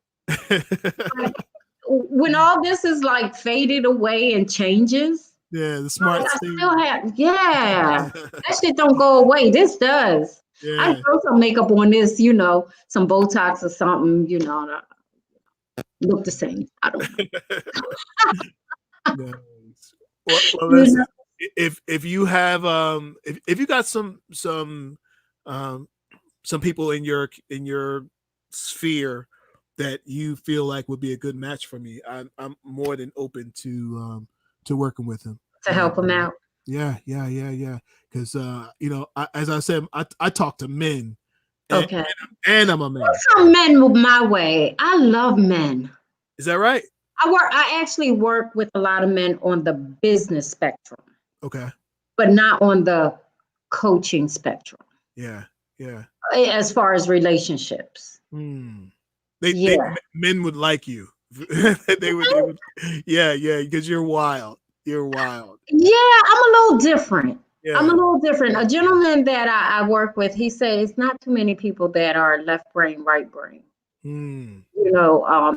Like, when all this is like faded away and changes, Yeah, the like, smart I thing. still have, yeah, that shit don't go away. This does. I Yeah. throw some makeup on this, some Botox or something, to look the same. I don't know. Nice. Well, You know? listen. If you have if you got um some people in your sphere that you feel like would be a good match for me, I'm more than open to working with them. To help them out. Yeah, yeah, yeah, yeah. Because as I said, I talk to men, and, Okay. and I'm a man. Some men move my way. I love men. Is that right? I actually work with a lot of men on the business spectrum, Okay. but not on the coaching spectrum Yeah, yeah. as far as relationships. Hmm. They Yeah. men would like you. They would. Yeah, yeah. Because you're wild. You're wild. Yeah, I'm a little different. I'm a Yeah. little different. A gentleman that I work with, he said it's not too many people that are left brain, right brain, Hmm.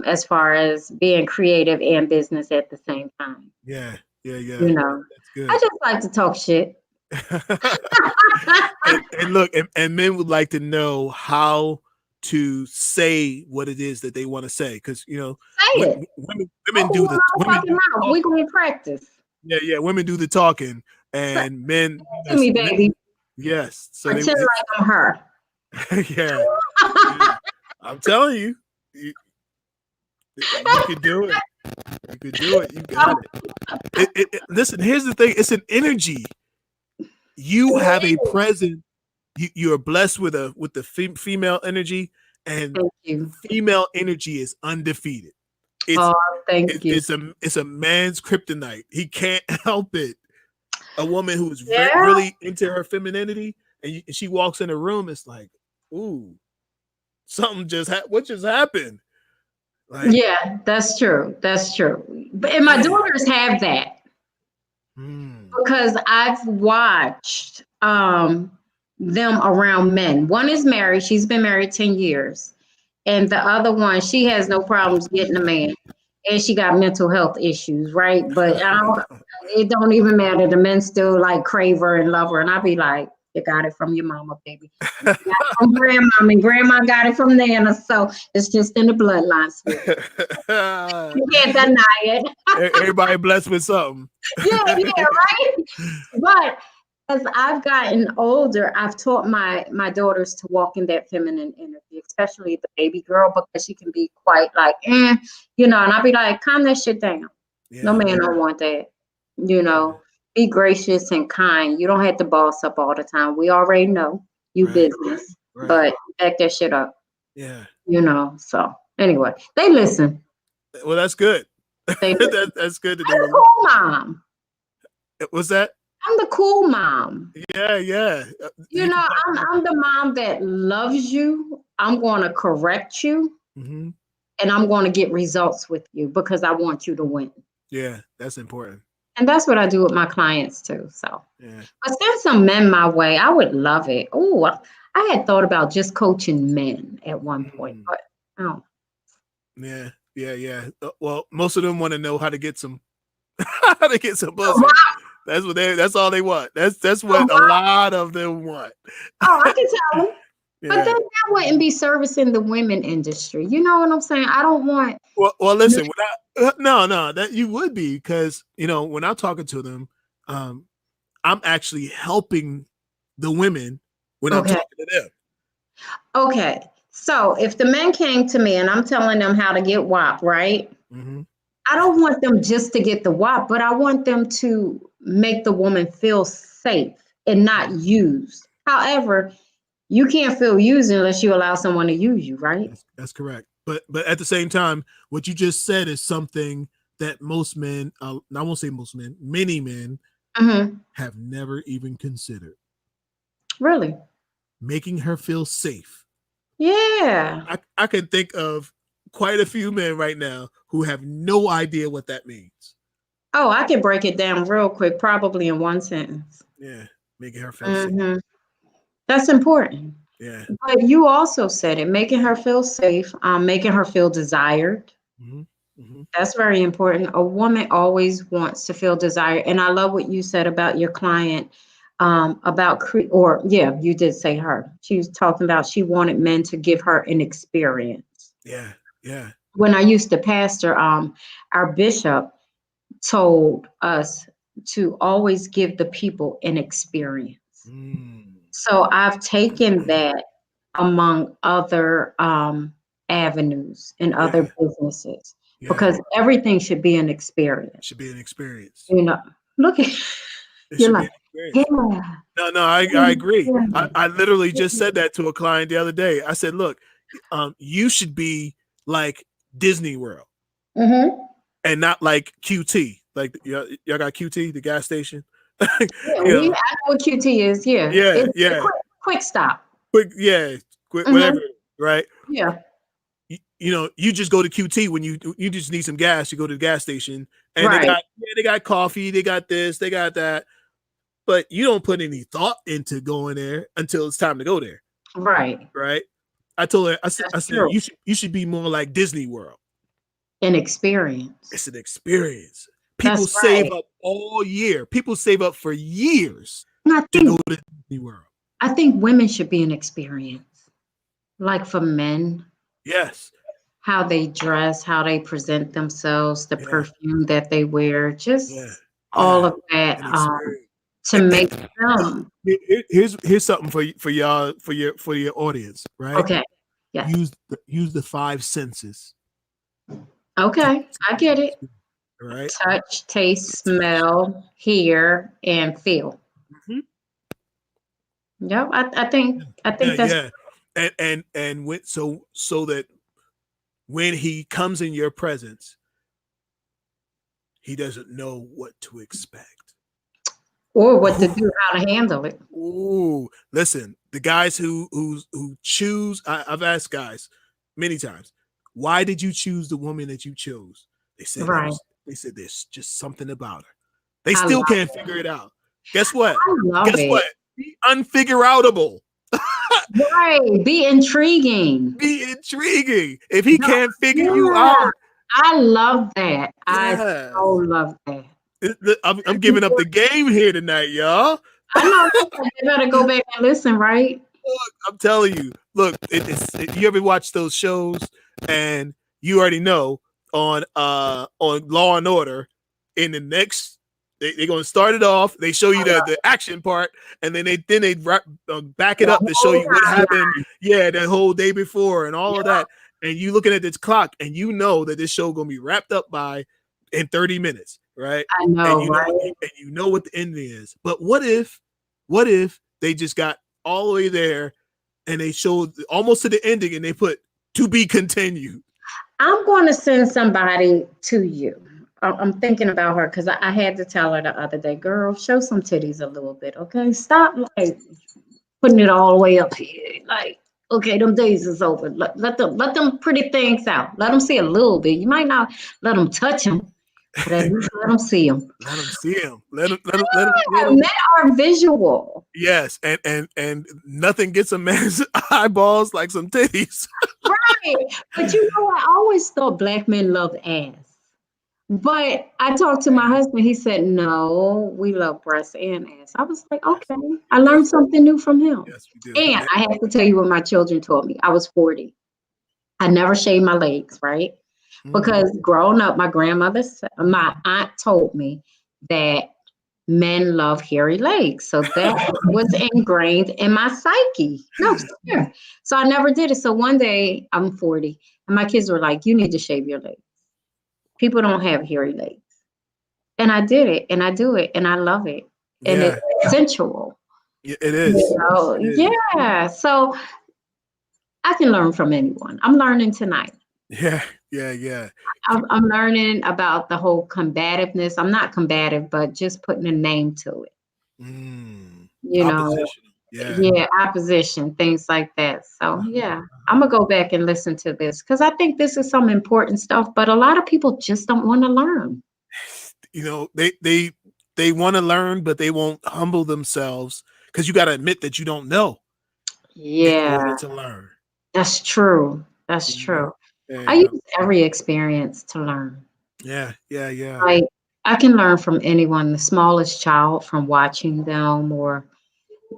as far as being creative and business at the same time. Yeah. Yeah. Yeah. You know, That's I good. just like to talk shit. And look, and men would like to know how to say what it is that they want to say, because Say it. women Open do your women motherfucking do the mouth. We talking. going to practice. Yeah, yeah. Women do the talking, Say and men it to me, baby. yes. So Pretend like I'm her. yeah, yeah. I'm telling you, you could do it. You could do it. You got it. Listen, here's the thing. It's an energy. You have a present. You are blessed with the female energy, and Thank you. female energy is undefeated. It's Oh, thank you. it's a man's kryptonite. He can't help it. A woman who's Yeah. really into her femininity, and she walks in a room, it's like, ooh, something what just happened? Like, Yeah, that's true. That's true. And my man. daughters have that Hmm. because I've watched them around men. One is married, she's been married 10 years. And the other one, she has no problems getting a man. And she got mental health issues, right? But it don't even matter. The men still like crave her and love her. And I be like, you got it from your mama, baby. You got it from grandma, and grandma got it from Nana. So it's just in the bloodline, sweetie. You can't deny it. Everybody blessed with something. Yeah, right. But as I've gotten older, I've taught my daughters to walk in that feminine energy, especially the baby girl, because she can be quite like, and I'll be like, calm that shit down. No Yeah. man don't want that. Be gracious and kind. You don't have to boss up all the time. We already know you Right. business, Right. but back that shit up. Yeah. So anyway, they listen. Well, that's good. They listen. That's good that they I'm the will. cool mom. What's that? I'm the cool mom. Yeah, yeah. You can talk about I'm the mom that loves you. I'm going to correct you that. Hmm. and I'm going to get results with you because I want you to win. Yeah, that's important. And that's what I do with my clients too. So, Yeah. but send some men my way. I would love it. Oh, I had thought about just coaching men at one point, Mm. but oh, Yeah. Yeah. Yeah. Well, most of them want to know how to get some how to get some pussy. wow. That's all they want. That's what a lot of them want. Oh, I can tell them. But Yeah. then that wouldn't be servicing the women industry. You know what I'm saying? I don't want. Well, listen. No, that you would be, because when I'm talking to them, I'm actually helping the women when I'm Okay. talking to them. Okay. So if the men came to me and I'm telling them how to get WAP, right? Mm-hmm. I don't want them just to get the WAP, but I want them to make the woman feel safe and not used. However, you can't feel used unless you allow someone to use you, right? That's correct. But at the same time, what you just said is something that most men, I won't say most men, many men have never even considered. Really? Making her feel safe. Yeah. I can think of quite a few men right now who have no idea what that means. Oh, I can break it down real quick, probably in one sentence. Yeah, making her feel safe. That's important. Yeah. But you also said it, making her feel safe, making her feel desired. That's very important. A woman always wants to feel desired. And I love what you said about your client, you did say her. She was talking about she wanted men to give her an experience. Yeah. Yeah. When I used to pastor, our bishop told us to always give the people an experience. So I've taken that among other avenues and other businesses, because everything should be an experience. Should be an experience. Look at you're like, yeah. No, I agree. I literally just said that to a client the other day. I said, look, you should be like Disney World and not like QT. Like y'all got QT, the gas station. I know what QT is. Yeah. Yeah. Quick stop. Quick, whatever. Right. Yeah. You just go to QT when you just need some gas. You go to the gas station, and they got coffee, they got this, they got that, but you don't put any thought into going there until it's time to go there. Right. I told her, I said you should be more like Disney World. An experience. It's an experience. People save up all year. People save up for years to go to Disney World. I think women should be an experience, like for men. Yes. How they dress, how they present themselves, the perfume that they wear, just all of that to make them. Here's something for y'all, for your audience, right? Okay. Yeah. Use the 5 senses. Okay, I get it. All right. Touch, taste, smell, hear, and feel. Yep, I think that's and when, so that when he comes in your presence, he doesn't know what to expect or what to do, how to handle it. Ooh, listen, the guys who choose, I've asked guys many times, why did you choose the woman that you chose? They said there's just something about her. They still can't figure it out. Guess what? What? Be unfigure-outable. Right. Be intriguing. If he can't figure you out. I love that. I so love that. I'm giving up the game here tonight, y'all. I know. You better go back and listen, right? Look, I'm telling you. Look, you ever watch those shows and you already know on Law and Order, in the next, they're going to start it off. They show you the action part, and then they back it up to show you what happened. Yeah, the whole day before and all of that. And you looking at this clock, and you know that this show going to be wrapped up in 30 minutes, right? I know, and you know what the ending is. But what if they just got all the way there, and they showed almost to the ending, and they put "to be continued"? I'm going to send somebody to you. I'm thinking about her because I had to tell her the other day, girl, show some titties a little bit, okay? Stop like putting it all the way up here. Like, okay, them days is over. Let them pretty things out. Let them see a little bit. You might not let them touch them, But at least let them see them. Let them see him. Let him. Men are visual. Yes, and nothing gets a man's eyeballs like some titties. Right. But you know, I always thought black men loved ass. But I talked to my husband. He said, no, we love breasts and ass. I was like, Yes, okay. I learned something new from him. yes, we do. And I have to tell you what my children taught me. I was 40. I never shaved my legs, right? Because growing up, my aunt told me that men love hairy legs. So that was ingrained in my psyche. No, sure. So I never did it. So one day I'm 40 and my kids were like, you need to shave your legs. People don't have hairy legs. And I did it and I do it and I love it. And Yeah, it's sensual. it is. You know? It is. Yeah. So I can learn from anyone. I'm learning tonight. Yeah, yeah. I'm learning about the whole combativeness. I'm not combative, but just putting a name to it. You know, Opposition. Yeah. yeah, opposition, things like that. So yeah, I'm gonna go back and listen to this because I think this is some important stuff, but a lot of people just don't want to learn. You know, they want to learn, but they won't humble themselves because you got to admit that you don't know in order Yeah, to learn. that's true. That's You know? true. There I you go. use every experience to learn. Yeah. Like I can learn from anyone, the smallest child, from watching them or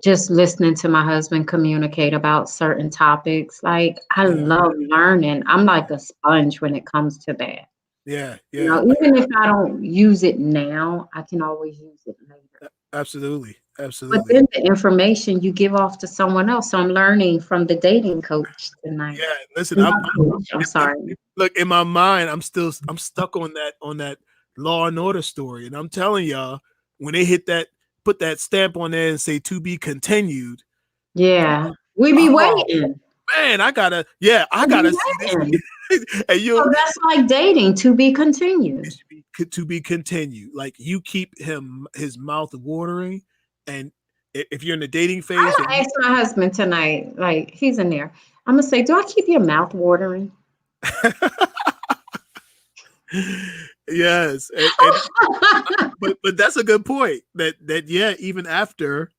just listening to my husband communicate about certain topics. Like I Yeah. love learning. I'm like a sponge when it comes to that. Yeah. You know, even if I don't use it now, I can always use it later. Absolutely. But Absolutely. then the information you give off to someone else. So I'm learning from the dating coach tonight. Yeah. Listen, Not coach, I'm sorry. look in my mind. I'm stuck on that Law and Order story, and I'm telling y'all when they put that stamp on there and say to be continued. Yeah. We be Oh waiting. man, I gotta We be see this. waiting. And So that's like dating to be continued. to be continued. Like you keep his mouth watering, and if you're in the dating I'm phase, and gonna ask my husband tonight, like he's in there. I'm gonna say, do I keep your mouth watering? yes, but that's a good point. That yeah, even after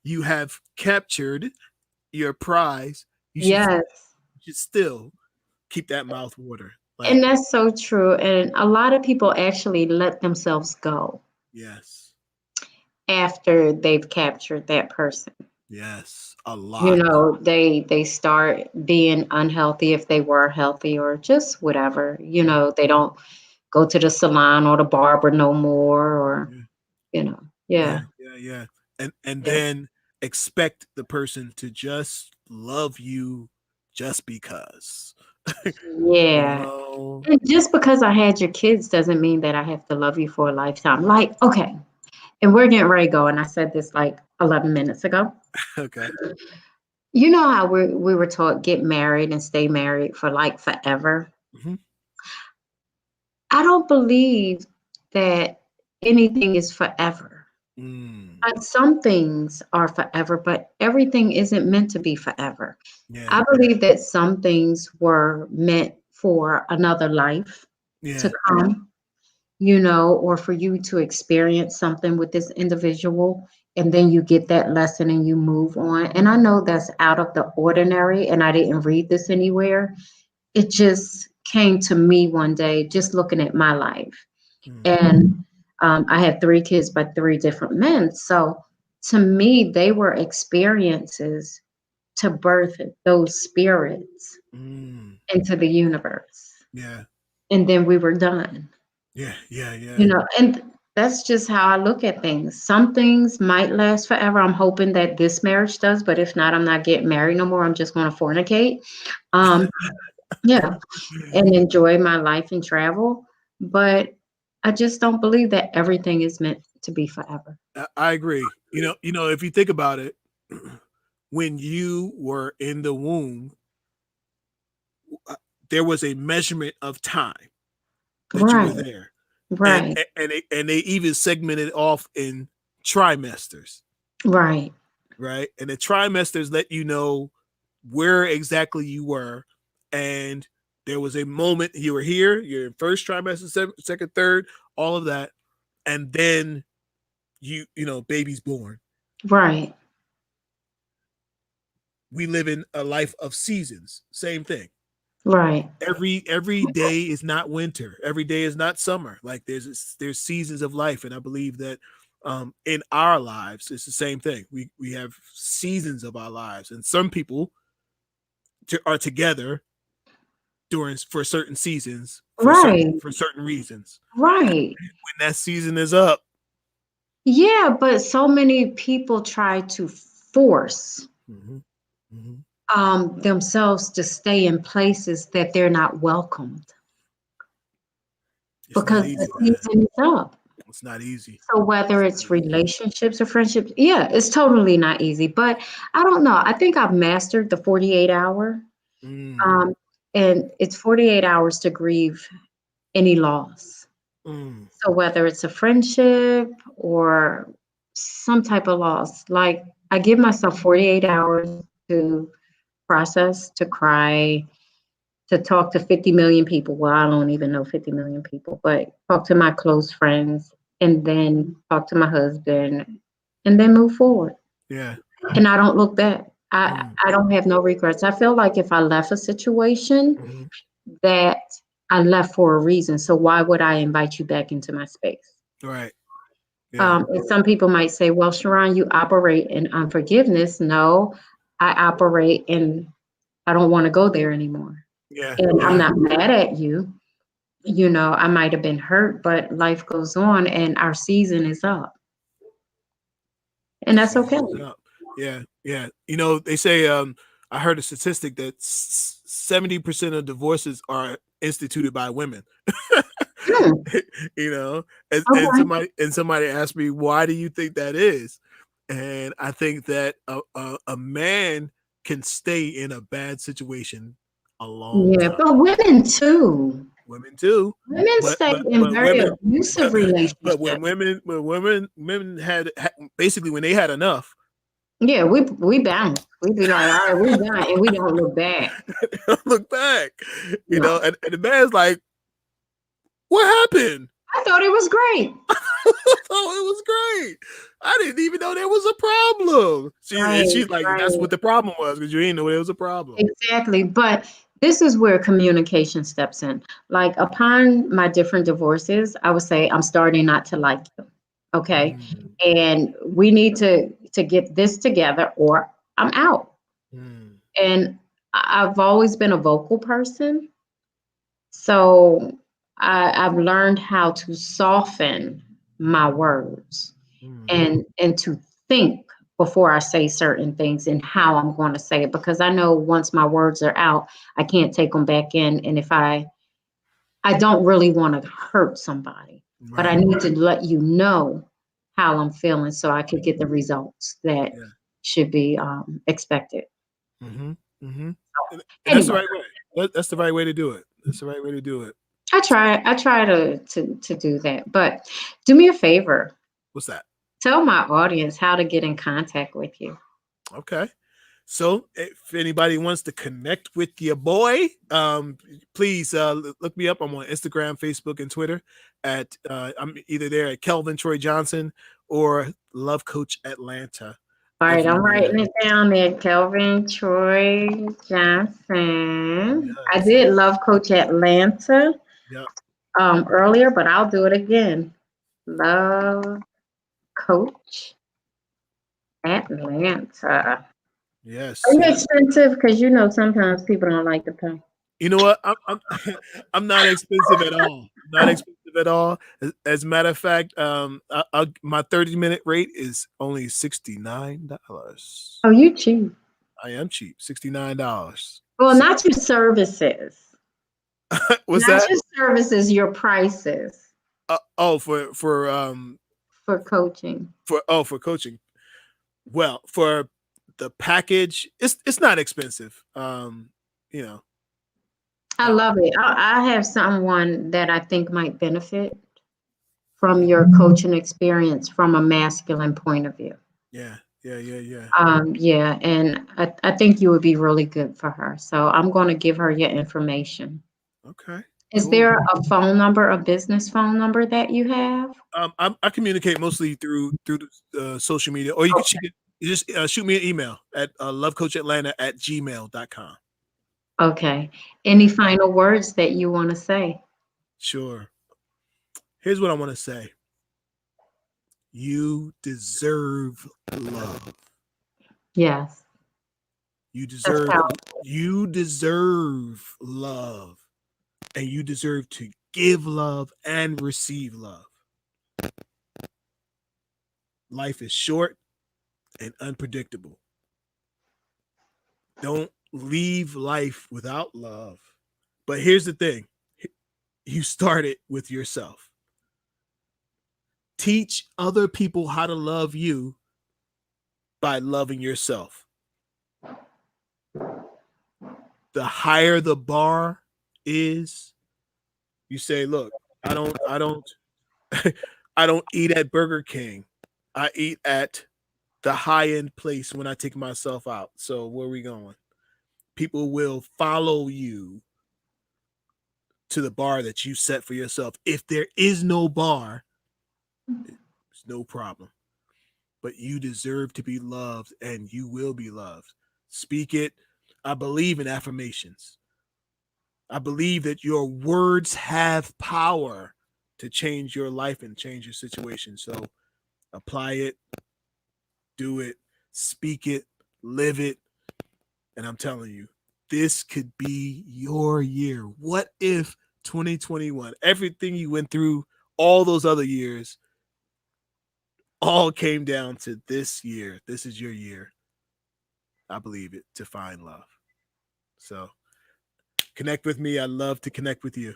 you have captured your prize, Yes. you should still keep that mouth water. Like And that's so true. And a lot of people actually let themselves go yes, after they've captured that person. yes, a You lot. know, they start being unhealthy if they were healthy or just whatever. You know, they don't go to the salon or the barber no more or, Yeah, you know, yeah. yeah. And Yeah. then expect the person to just love you just because. you Yeah. know. And just because I had your kids doesn't mean that I have to love you for a lifetime. Like, okay, and we're getting ready to go. And I said this like 11 minutes ago. Okay. You know how we were taught get married and stay married for like forever. Mhm. I don't believe that anything is forever. Mm, Like some things are forever, but everything isn't meant to be forever. yeah. I believe that some things were meant for another life to Yeah. come, you know, or for you to experience something with this individual and then you get that lesson and you move on. And I know that's out of the ordinary and I didn't read this anywhere. It just came to me one day just looking at my life. Mm, And I had three kids by three different men. So to me, they were experiences to birth those spirits mm, into the universe. yeah. And then we were done. Yeah. You know, and that's just how I look at things. Some things might last forever. I'm hoping that this marriage does, but if not, I'm not getting married no more. I'm just going to fornicate. Um, yeah, and enjoy my life and travel. But I just don't believe that everything is meant to be forever. I agree. If you think about it, when you were in the womb, uh, there was a measurement of time that you were Right, there, and right, and they even segmented off in trimesters, right, right? And the trimesters let you know where exactly you were, and there was a moment you were here, you're in first trimester, second, third. all of that, and then baby's born. Right. We live in a life of seasons. Same thing. Right. Every day is not winter. Every day is not summer. Like there's seasons of life, and I believe that in our lives it's the same thing. We have seasons of our lives, and some people are together for certain seasons for Right. certain reasons. Right. When that season is up, Yeah, but so many people try to force themselves to stay in places that they're not welcomed it's not because easy, the man. season is up. It's not easy. So whether it's relationships or friendships, yeah, it's totally not easy. But I don't know. I think I've mastered the 48 hour. Um, and it's 48 hours to grieve any loss. So whether it's a friendship or some type of loss, like I give myself 48 hours to process, to cry, to talk to 50 million people. Well, I don't even know 50 million people, but talk to my close friends and then talk to my husband and then move forward. Yeah. And I don't look back. I don't have no regrets. I feel like if I left a situation that I left for a reason. So why would I invite you back into my space? Right. Yeah. And some people might say, well, Sharon, you operate in unforgiveness. No, I operate in I don't want to go there anymore. Yeah. And I'm Yeah. not mad at you. You know, I might have been hurt, but life goes on and our season is up. And that's okay. Yeah. Yeah. They say I heard a statistic that 70% of divorces are instituted by women. Hmm. And Okay. somebody asked me, why do you think that is? And I think that a man can stay in a bad situation a long Yeah, time. but women too. Women too. Women But stay but in but very women abusive but when relationships. women had basically when they had enough, Yeah, we bounce. We be like, all right, we're done, and we don't look back. they don't look back. No, And the man's like, what happened? I thought it was great. Oh, it was great. I didn't even know there was a problem. Right, She's like, that's right. what the problem was, because you didn't know there was a problem. Exactly. But this is where communication steps in. Like upon my different divorces, I would say I'm starting not to like you. Okay. Mm, And we need to get this together or I'm out. mm, And I've always been a vocal person. So I've learned how to soften my words mm. and to think before I say certain things and how I'm going to say it because I know once my words are out, I can't take them back in. And if I don't really want to hurt somebody, but I Right. need to let you know how I'm feeling so I could get the results that Yeah. should be expected. Mm-hmm. Mm-hmm. And that's the Anyway, right way. That's the right way to do it. That's the right way to do it. I try to do that. But do me a favor. What's that? Tell my audience how to get in contact with you. Okay. So if anybody wants to connect with your boy, please look me up. I'm on Instagram, Facebook, and Twitter at I'm either there at Kelvin Troy Johnson or Love Coach Atlanta. All right, I'm Everywhere. writing it down there. Kelvin Troy Johnson. I Yes. did love Coach Atlanta Yep. earlier, but I'll do it again. Love Coach Atlanta. Are Yes. you Yes. expensive? Because you know sometimes people don't like to pay. You know what? I'm not expensive at all. Not expensive at all. As a matter of fact, my 30-minute rate is only $69. Oh, you cheap. I am cheap. $69. Well, not your services. What's Not that? your services, your prices Oh, for coaching. for coaching. Well, for the package, it's not expensive. You know, I uh, love it. I have someone that I think might benefit from your coaching experience from a masculine point of view. yeah, yeah, yeah, yeah. Yeah, and I think you would be really good for her. So I'm going to give her your information. Okay. Is there a phone number, a business phone number that you have? I communicate mostly through the social media, or you can just shoot me an email at lovecoachatlanta@gmail.com. Okay. Any final words that you want to say? Sure. Here's what I want to say. You deserve love. Yes. You That's deserve powerful. love, and you deserve to give love and receive love. Life is short and unpredictable. Don't leave life without love. But here's the thing. You start it with yourself. Teach other people how to love you by loving yourself. The higher the bar is, you say, look, I don't I don't eat at Burger King. I eat at the high-end place when I take myself out. So where are we going? People will follow you to the bar that you set for yourself. If there is no bar, it's no problem. But you deserve to be loved, and you will be loved. Speak it. I believe in affirmations. I believe that your words have power to change your life and change your situation. So apply it, do it, speak it, live it. And I'm telling you, this could be your year. What if 2021, everything you went through all those other years, all came down to this year? This is your year. I believe it, to find love. So connect with me. I love to connect with you.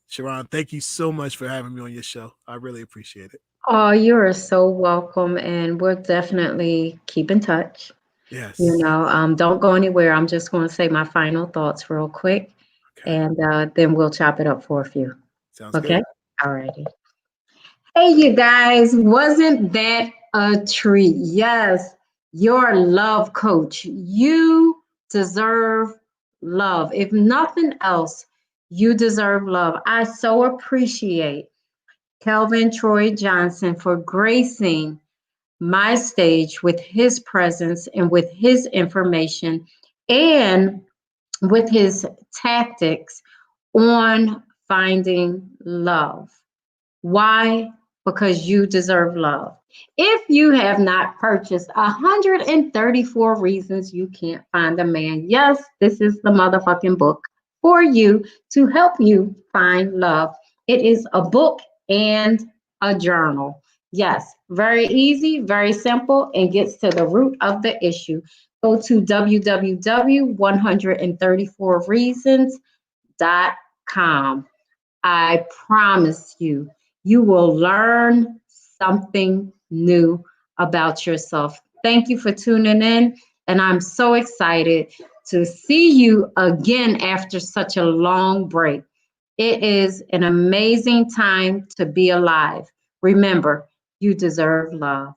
Sharon, thank you so much for having me on your show. I really appreciate it. Oh, you are so welcome, and we'll definitely keep in touch. Yes. Don't go anywhere. I'm just going to say my final thoughts real quick, Okay. and then we'll chop it up for a few. Sounds Okay? good. All righty. Hey, you guys, wasn't that a treat? Yes, your love coach. You deserve love. If nothing else, you deserve love. I so appreciate Kelvin Troy Johnson for gracing my stage with his presence and with his information and with his tactics on finding love. Why? Because you deserve love. If you have not purchased 134 Reasons You Can't Find a Man, yes, this is the motherfucking book for you to help you find love. It is a book and a journal. Yes, very easy, very simple, and gets to the root of the issue. Go to www.134reasons.com. I promise you, you will learn something new about yourself. Thank you for tuning in, and I'm so excited to see you again after such a long break. It is an amazing time to be alive. Remember, you deserve love.